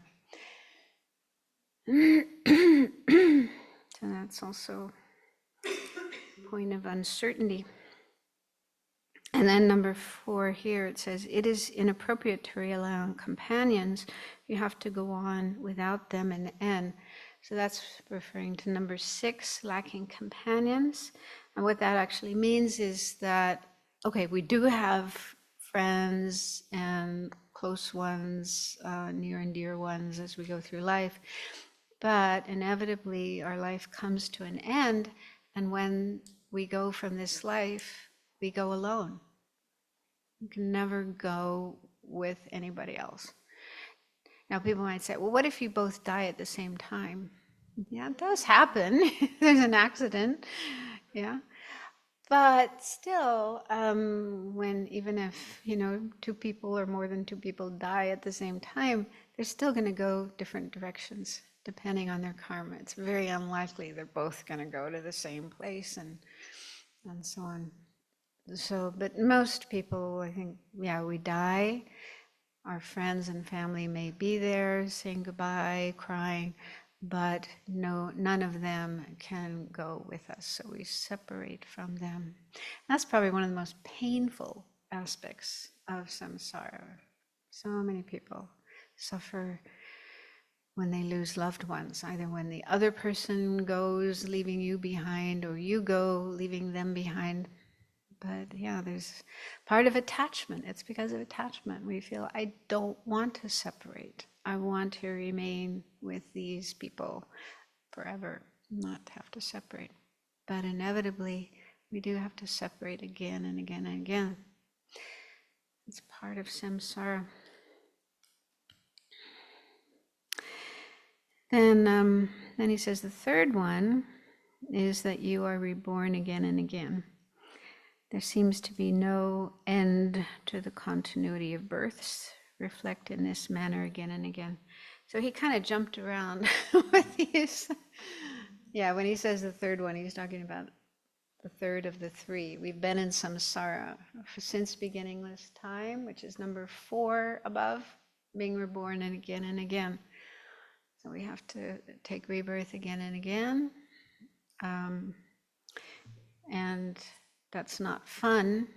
[SPEAKER 1] So that's also a point of uncertainty. And And then number 4 here, it says, it is inappropriate to rely on companions. You have to go on without them in the end. So that's referring to number 6, lacking companions. And what that actually means is that, okay, we do have friends and close ones, near and dear ones as we go through life, but inevitably our life comes to an end, and when we go from this life, we go alone. You can never go with anybody else. Now people might say, well, what if you both die at the same time? Yeah, it does happen. There's an accident, yeah. But still, even if, 2 people or more than 2 people die at the same time, they're still going to go different directions depending on their karma. It's very unlikely they're both going to go to the same place and so on. So, but most people, I think, we die. Our friends and family may be there saying goodbye, crying, but none of them can go with us. So we separate from them. That's probably one of the most painful aspects of samsara. So many people suffer when they lose loved ones, either when the other person goes, leaving you behind, or you go, leaving them behind. But there's part of attachment. It's because of attachment. We feel, I don't want to separate. I want to remain with these people forever, not have to separate. But inevitably, we do have to separate again and again and again. It's part of samsara. Then he says the third one is that you are reborn again and again. There seems to be no end to the continuity of births, reflect in this manner again and again. So he kind of jumped around with these. When he says the third one, he's talking about the third of the 3. We've been in samsara since beginningless time, which is number 4 above, being reborn and again. So we have to take rebirth again and again. And that's not fun,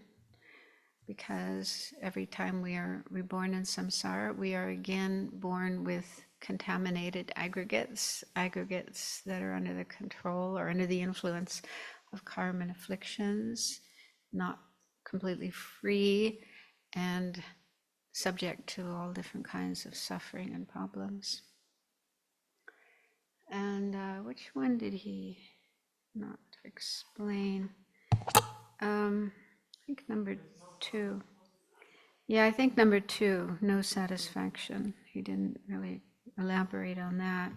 [SPEAKER 1] because every time we are reborn in samsara, we are again born with contaminated aggregates that are under the control or under the influence of karma and afflictions, not completely free, and subject to all different kinds of suffering and problems. And which one did he not explain? I think number 2. I think number 2, no satisfaction. He didn't really elaborate on that.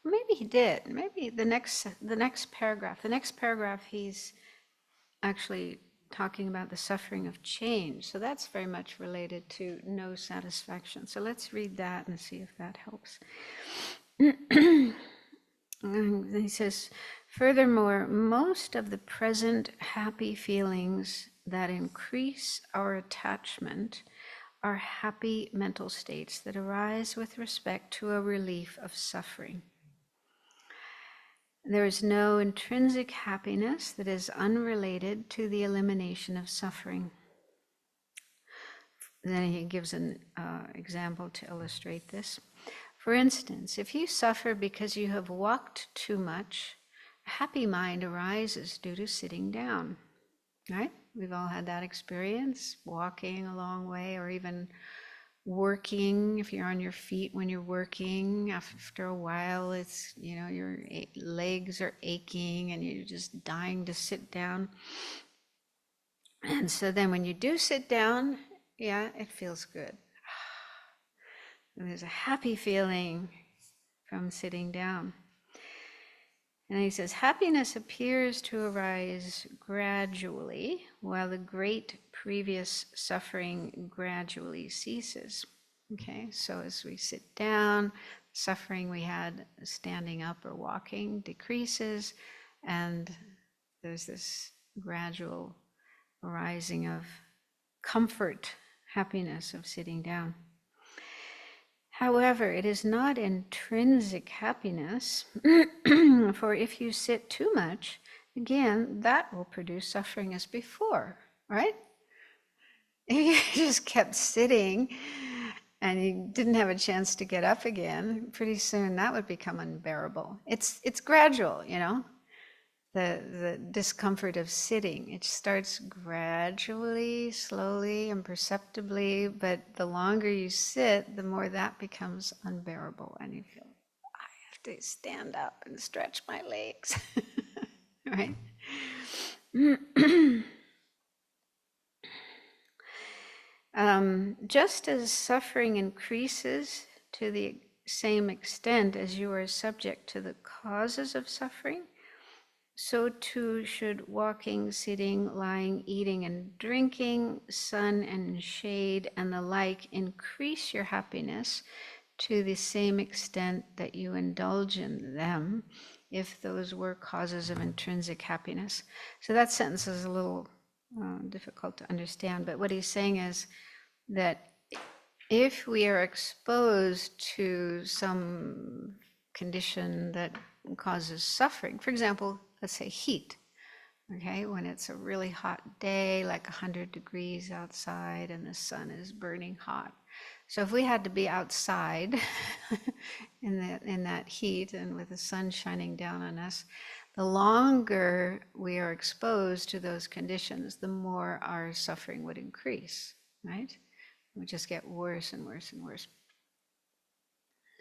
[SPEAKER 1] Maybe he did. Maybe the next paragraph. The next paragraph, he's actually talking about the suffering of change. So that's very much related to no satisfaction. So let's read that and see if that helps. And he says, furthermore, most of the present happy feelings that increase our attachment are happy mental states that arise with respect to a relief of suffering. There is no intrinsic happiness that is unrelated to the elimination of suffering. Then he gives an example to illustrate this. For instance, if you suffer because you have walked too much, a happy mind arises due to sitting down, right? We've all had that experience, walking a long way, or even working. If you're on your feet when you're working, after a while, it's, your legs are aching and you're just dying to sit down. And so then when you do sit down, it feels good. And there's a happy feeling from sitting down. And he says, happiness appears to arise gradually, while the great previous suffering gradually ceases. Okay, so as we sit down, suffering we had standing up or walking decreases, and there's this gradual arising of comfort, happiness of sitting down. However, it is not intrinsic happiness, for if you sit too much, again, that will produce suffering as before, right? If you just kept sitting and you didn't have a chance to get up again, pretty soon that would become unbearable. It's gradual, you know, the discomfort of sitting. It starts gradually, slowly, imperceptibly, but the longer you sit, the more that becomes unbearable, and you feel, I have to stand up and stretch my legs, right? Just as suffering increases to the same extent as you are subject to the causes of suffering, so too should walking, sitting, lying, eating, and drinking, sun and shade, and the like increase your happiness to the same extent that you indulge in them, if those were causes of intrinsic happiness. So that sentence is a little difficult to understand, but what he's saying is that if we are exposed to some condition that causes suffering, for example, let's say heat, okay, when it's a really hot day, like 100 degrees outside and the sun is burning hot. So if we had to be outside in that heat and with the sun shining down on us, the longer we are exposed to those conditions, the more our suffering would increase, right? It would just get worse and worse and worse.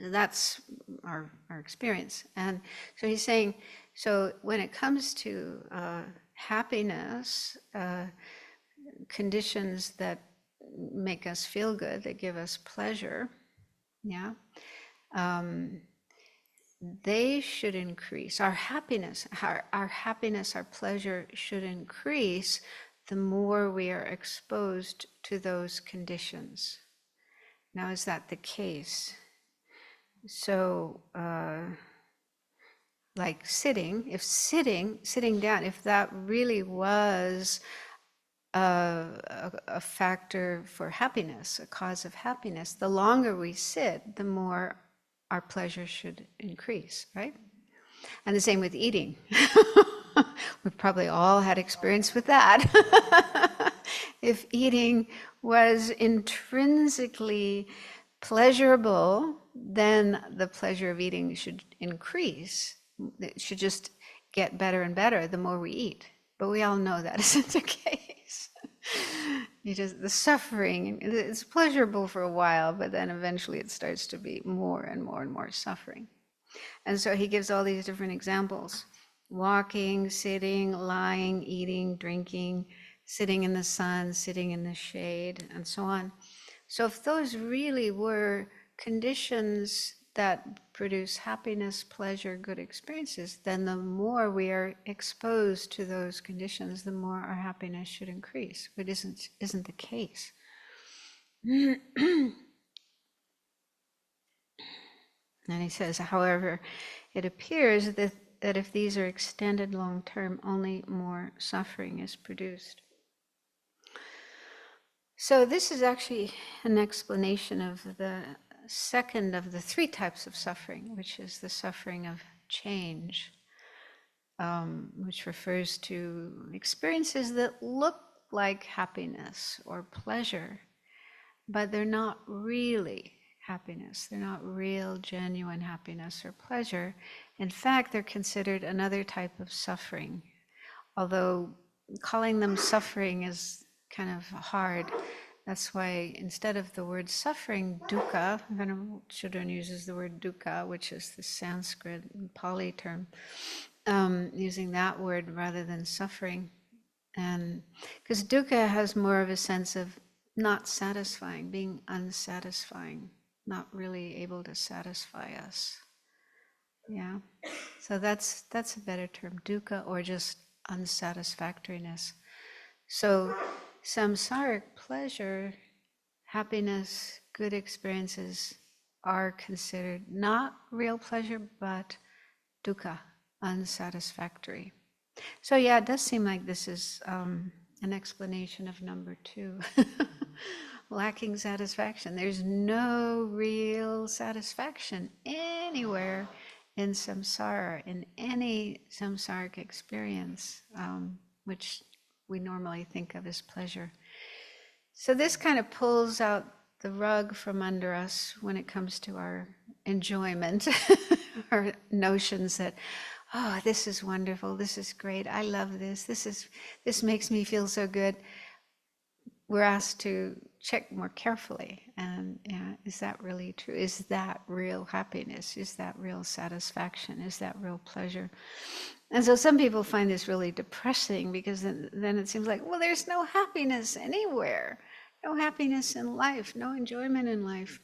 [SPEAKER 1] That's our experience. And so he's saying, so when it comes to happiness, conditions that make us feel good, that give us pleasure, yeah, they should increase. Our happiness, our pleasure should increase the more we are exposed to those conditions. Now, is that the case? So, like sitting down, if that really was a factor for happiness, a cause of happiness, the longer we sit, the more our pleasure should increase, right? And the same with eating. We've probably all had experience with that. If eating was intrinsically pleasurable, then the pleasure of eating should increase. It should just get better and better the more we eat. But we all know that isn't the case. The suffering, it's pleasurable for a while, but then eventually it starts to be more and more and more suffering. And so he gives all these different examples: walking, sitting, lying, eating, drinking, sitting in the sun, sitting in the shade, and so on. So if those really were conditions that produce happiness, pleasure, good experiences, then the more we are exposed to those conditions, the more our happiness should increase. But isn't the case. And he says, however, it appears that if these are extended long term, only more suffering is produced. So this is actually an explanation of the second of the three types of suffering, which is the suffering of change, which refers to experiences that look like happiness or pleasure, but they're not really happiness. They're not real, genuine happiness or pleasure. In fact, they're considered another type of suffering, although calling them suffering is kind of hard. That's why instead of the word suffering, dukkha, Venerable Sangye uses the word dukkha, which is the Sanskrit and Pali term, using that word rather than suffering. And because dukkha has more of a sense of not satisfying, being unsatisfying, not really able to satisfy us. Yeah, so that's a better term, dukkha, or just unsatisfactoriness. So samsaric pleasure, happiness, good experiences are considered not real pleasure, but dukkha, unsatisfactory. So yeah, it does seem like this is an explanation of number 2. Lacking satisfaction. There's no real satisfaction anywhere in samsara, in any samsaric experience, which we normally think of as pleasure. So this kind of pulls out the rug from under us when it comes to our enjoyment, our notions that, oh, this is wonderful, this is great, I love this, this makes me feel so good. We're asked to check more carefully, and is that really true? Is that real happiness? Is that real satisfaction? Is that real pleasure? And so some people find this really depressing, because then it seems like, well, there's no happiness anywhere, no happiness in life, no enjoyment in life.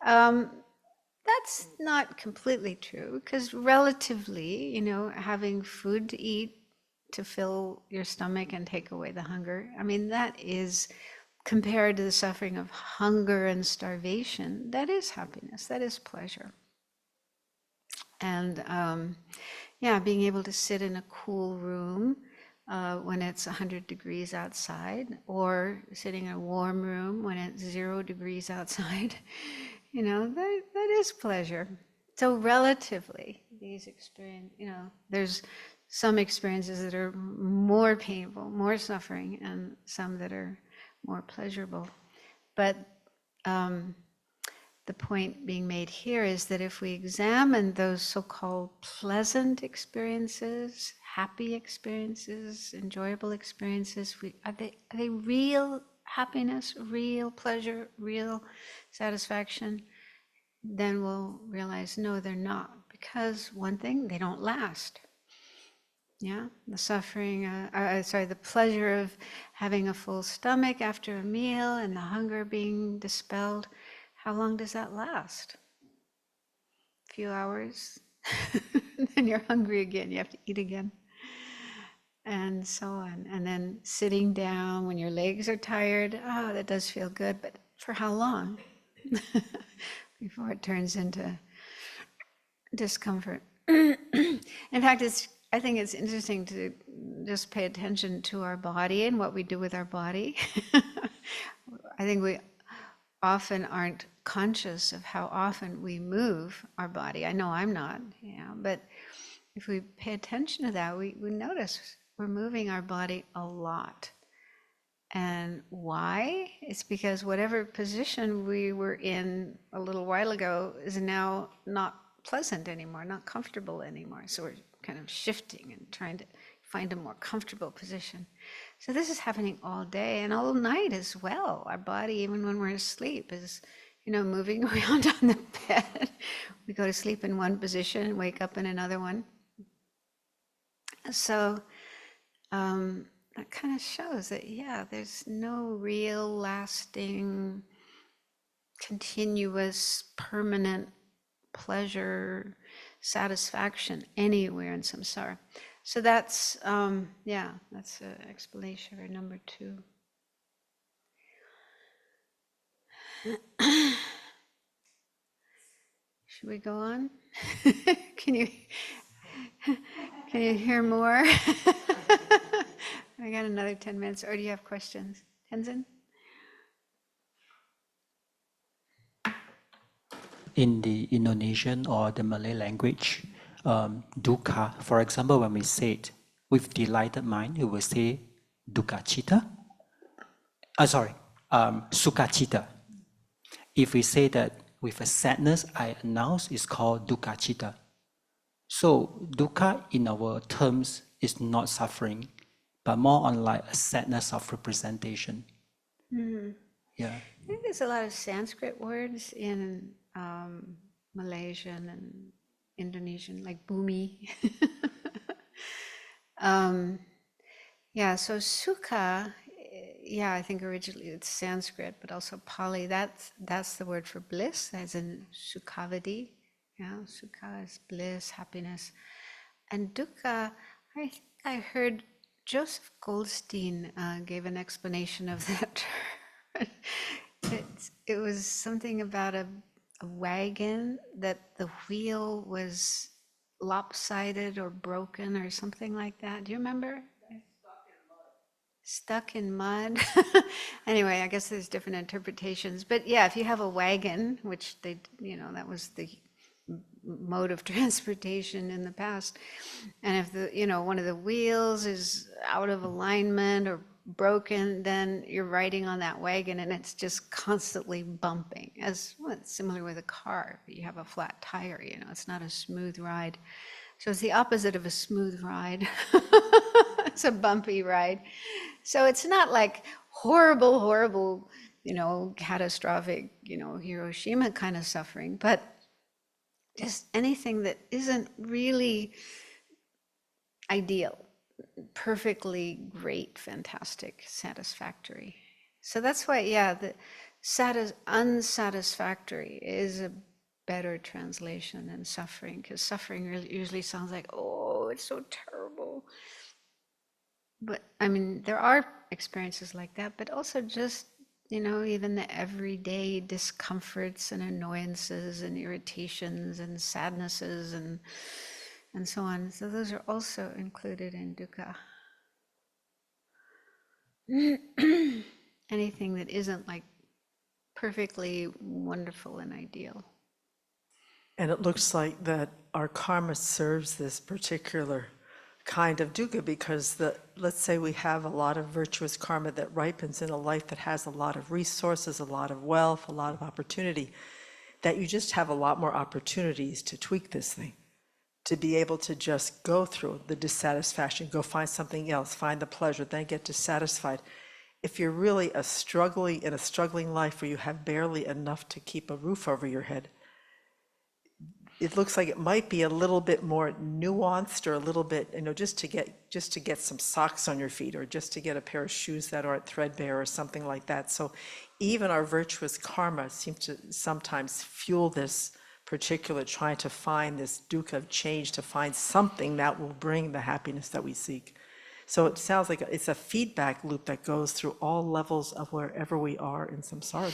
[SPEAKER 1] That's not completely true, because relatively, having food to eat to fill your stomach and take away the hunger, I mean, that is, compared to the suffering of hunger and starvation, that is happiness, that is pleasure. And being able to sit in a cool room when it's 100 degrees outside, or sitting in a warm room when it's 0 degrees outside, that is pleasure. So relatively, these experience, there's some experiences that are more painful, more suffering, and some that are more pleasurable. But the point being made here is that if we examine those so-called pleasant experiences, happy experiences, enjoyable experiences, are they real happiness, real pleasure, real satisfaction? Then we'll realize, no, they're not. Because one thing, they don't last. Yeah, the suffering, the pleasure of having a full stomach after a meal and the hunger being dispelled, how long does that last? A few hours, then you're hungry again, you have to eat again, and so on. And then sitting down when your legs are tired, oh, that does feel good, but for how long? Before it turns into discomfort. In fact, I think it's interesting to just pay attention to our body and what we do with our body. I think we often aren't conscious of how often we move our body. I know I'm not, but if we pay attention to that, we notice we're moving our body a lot. And why? It's because whatever position we were in a little while ago is now not pleasant anymore, not comfortable anymore. So we're kind of shifting and trying to find a more comfortable position. So this is happening all day and all night as well. Our body, even when we're asleep, is moving around on the bed. We go to sleep in one position and wake up in another one. So that kind of shows that, there's no real lasting, continuous, permanent pleasure, satisfaction anywhere in samsara. So that's, that's explanation for number 2. Should we go on? Can you hear more? I got another 10 minutes, or do you have questions? Tenzin?
[SPEAKER 6] In the Indonesian or the Malay language, dukkha, for example, when we say it with delighted mind, we will say dukkacita. Sukhacita. If we say that with a sadness, I announce, it's called dukkacita. So dukkha in our terms is not suffering, but more on like a sadness of representation.
[SPEAKER 1] Mm-hmm.
[SPEAKER 6] Yeah.
[SPEAKER 1] I think there's a lot of Sanskrit words in Malaysian and Indonesian, like bumi. So sukha, I think originally it's Sanskrit, but also Pali. That's the word for bliss, as in sukhavadi. Sukha is bliss, happiness. And dukkha, I think I heard Joseph Goldstein gave an explanation of that. It was something about a wagon that the wheel was lopsided or broken or something like that. Do you remember? Stuck in mud. Anyway, I guess there's different interpretations. But if you have a wagon, which they, that was the mode of transportation in the past. And if one of the wheels is out of alignment or broken, then you're riding on that wagon and it's just constantly bumping. It's similar with a car. You have a flat tire, it's not a smooth ride. So it's the opposite of a smooth ride. It's a bumpy ride. So it's not like horrible, catastrophic, Hiroshima kind of suffering, but just anything that isn't really ideal, perfectly great, fantastic, satisfactory. So that's why, the unsatisfactory is a better translation than suffering, because suffering really usually sounds like, oh, it's so terrible. But there are experiences like that, but also just, even the everyday discomforts and annoyances and irritations and sadnesses and so on. So those are also included in dukkha. Anything that isn't like perfectly wonderful and ideal.
[SPEAKER 5] And it looks like that our karma serves this particular kind of dukkha because let's say we have a lot of virtuous karma that ripens in a life that has a lot of resources, a lot of wealth, a lot of opportunity, that you just have a lot more opportunities to tweak this thing, to be able to just go through the dissatisfaction, go find something else, find the pleasure, then get dissatisfied. If you're really in a struggling life where you have barely enough to keep a roof over your head, it looks like it might be a little bit more nuanced, or a little bit, just to get some socks on your feet, or just to get a pair of shoes that aren't threadbare or something like that. So even our virtuous karma seems to sometimes fuel this particular trying to find this dukkha of change, to find something that will bring the happiness that we seek. So it sounds like it's a feedback loop that goes through all levels of wherever we are in samsara.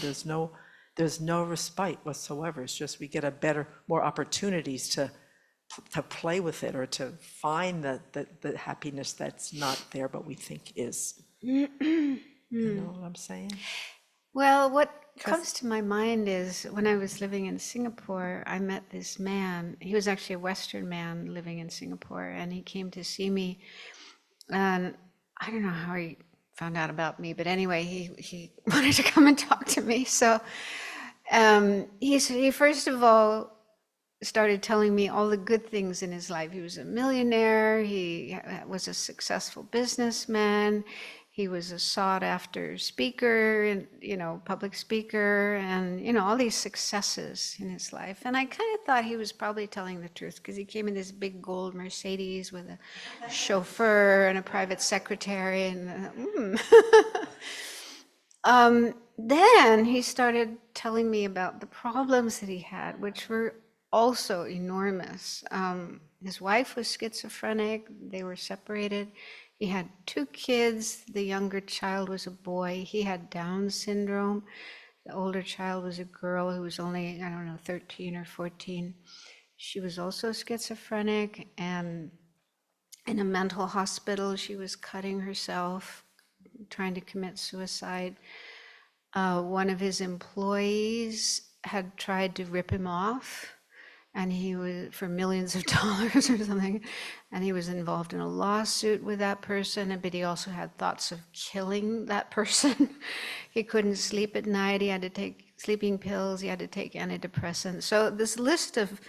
[SPEAKER 5] There's no respite whatsoever. It's just we get more opportunities to play with it, or to find the happiness that's not there but we think is. You know what I'm saying?
[SPEAKER 1] Well, what comes to my mind is when I was living in Singapore, I met this man. He was actually a Western man living in Singapore, and he came to see me. And I don't know how he found out about me, but anyway, he wanted to come and talk to me. So he first of all started telling me all the good things in his life. He was a millionaire. He was a successful businessman. He was a sought-after speaker, and public speaker, and all these successes in his life. And I kind of thought he was probably telling the truth, because he came in this big gold Mercedes with a chauffeur and a private secretary, and then he started telling me about the problems that he had, which were also enormous. His wife was schizophrenic. They were separated. He had 2 kids. The younger child was a boy. He had Down syndrome. The older child was a girl who was only, 13 or 14. She was also schizophrenic, and in a mental hospital. She was cutting herself, trying to commit suicide. One of his employees had tried to rip him off, and he was for millions of dollars or something, and he was involved in a lawsuit with that person, but he also had thoughts of killing that person. He couldn't sleep at night. He had to take sleeping pills. He had to take antidepressants. So this list of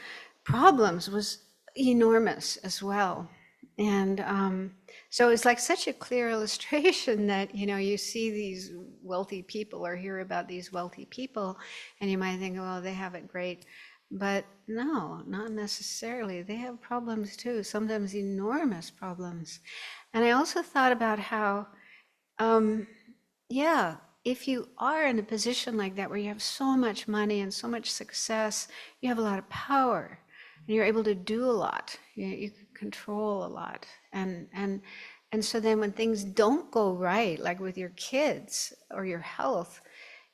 [SPEAKER 1] problems was enormous as well. And so it's like such a clear illustration that, you see these wealthy people or hear about these wealthy people, and you might think, well, they have it great. But no, not necessarily. They have problems too, sometimes enormous problems. And I also thought about how, if you are in a position like that where you have so much money and so much success, you have a lot of power, and you're able to do a lot. You can control a lot. And so then when things don't go right, like with your kids or your health,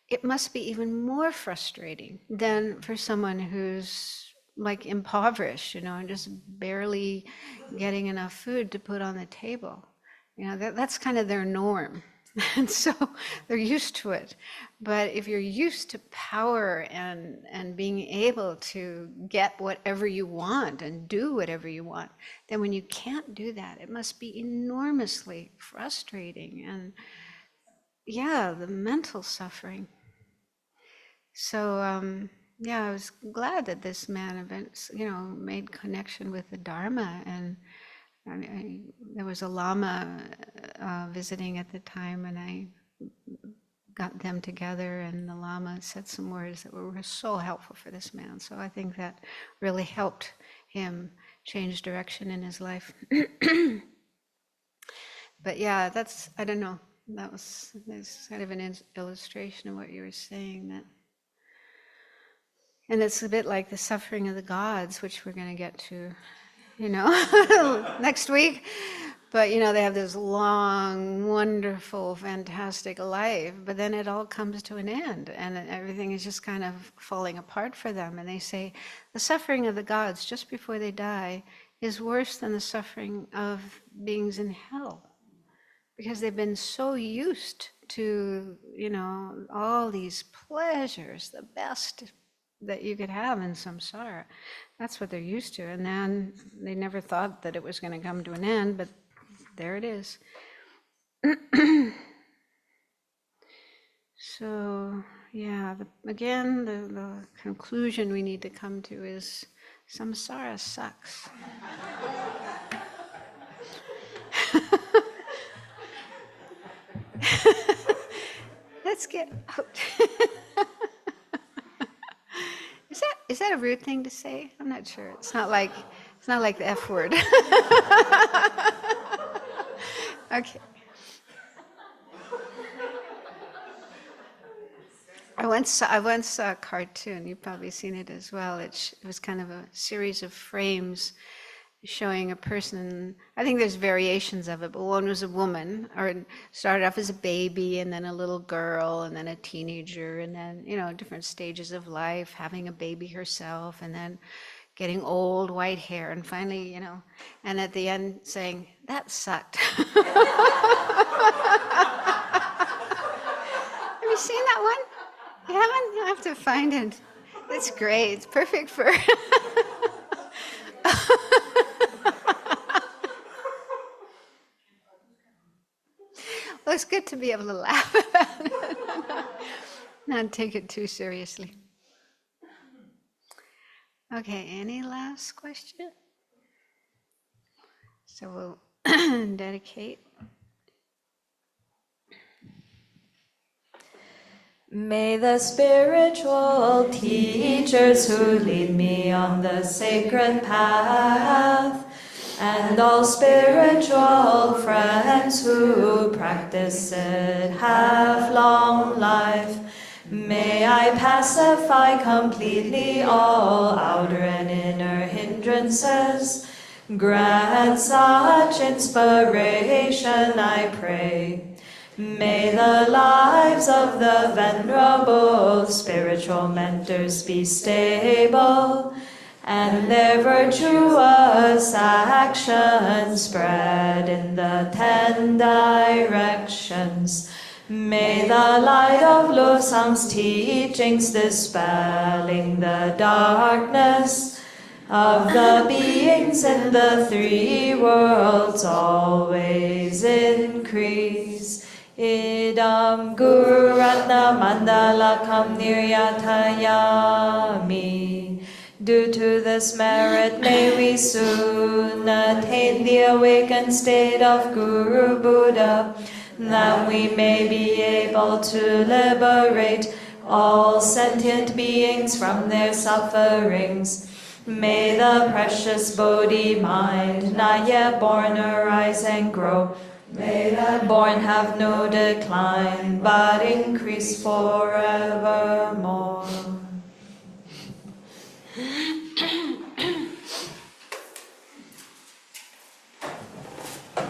[SPEAKER 1] it must be even more frustrating than for someone who's like impoverished, and just barely getting enough food to put on the table. That's kind of their norm. And so they're used to it. But if you're used to power and being able to get whatever you want and do whatever you want, then when you can't do that, it must be enormously frustrating and, yeah, the mental suffering. So, yeah, I was glad that this man made connection with the Dharma. And there was a Lama visiting at the time, and I got them together, and the Lama said some words that were so helpful for this man. So I think that really helped him change direction in his life. But yeah, I don't know, that's kind of an illustration of what you were saying. That, and it's a bit like the suffering of the gods, which we're going to get to, next week. But, they have this long, wonderful, fantastic life, but then it all comes to an end, and everything is just kind of falling apart for them. And they say the suffering of the gods just before they die is worse than the suffering of beings in hell, because they've been so used to, all these pleasures, the best that you could have in samsara. That's what they're used to. And then they never thought that it was going to come to an end, but there it is. So, yeah, again, the conclusion we need to come to is samsara sucks. Let's get out. Is that a rude thing to say? I'm not sure. It's not like the F word. Okay. I once saw a cartoon. You've probably seen it as well. It was kind of a series of frames showing a person. I think there's variations of it, but one was a woman, or it started off as a baby, and then a little girl, and then a teenager, and then, different stages of life, having a baby herself, and then getting old, white hair, and finally, and at the end saying, that sucked. Have you seen that one? You haven't? You'll have to find it. It's great. It's perfect for... Well, it's good to be able to laugh about it, not take it too seriously. Okay, any last question? So we'll dedicate.
[SPEAKER 2] May the spiritual teachers who lead me on the sacred path, and all spiritual friends who practice it, have long life. May I pacify completely all outer and inner hindrances. Grant such inspiration, I pray. May the lives of the venerable spiritual mentors be stable, and their virtuous actions spread in the 10 directions. May the light of Losang's teachings dispelling the darkness of the beings in the 3 worlds always increase. Idam Guru Ratna Mandalakam Niryatayami. Due to this merit, may we soon attain the awakened state of Guru Buddha, that we may be able to liberate all sentient beings from their sufferings. May the precious Bodhi mind, not yet born, arise and grow. May that born have no decline, but increase forevermore.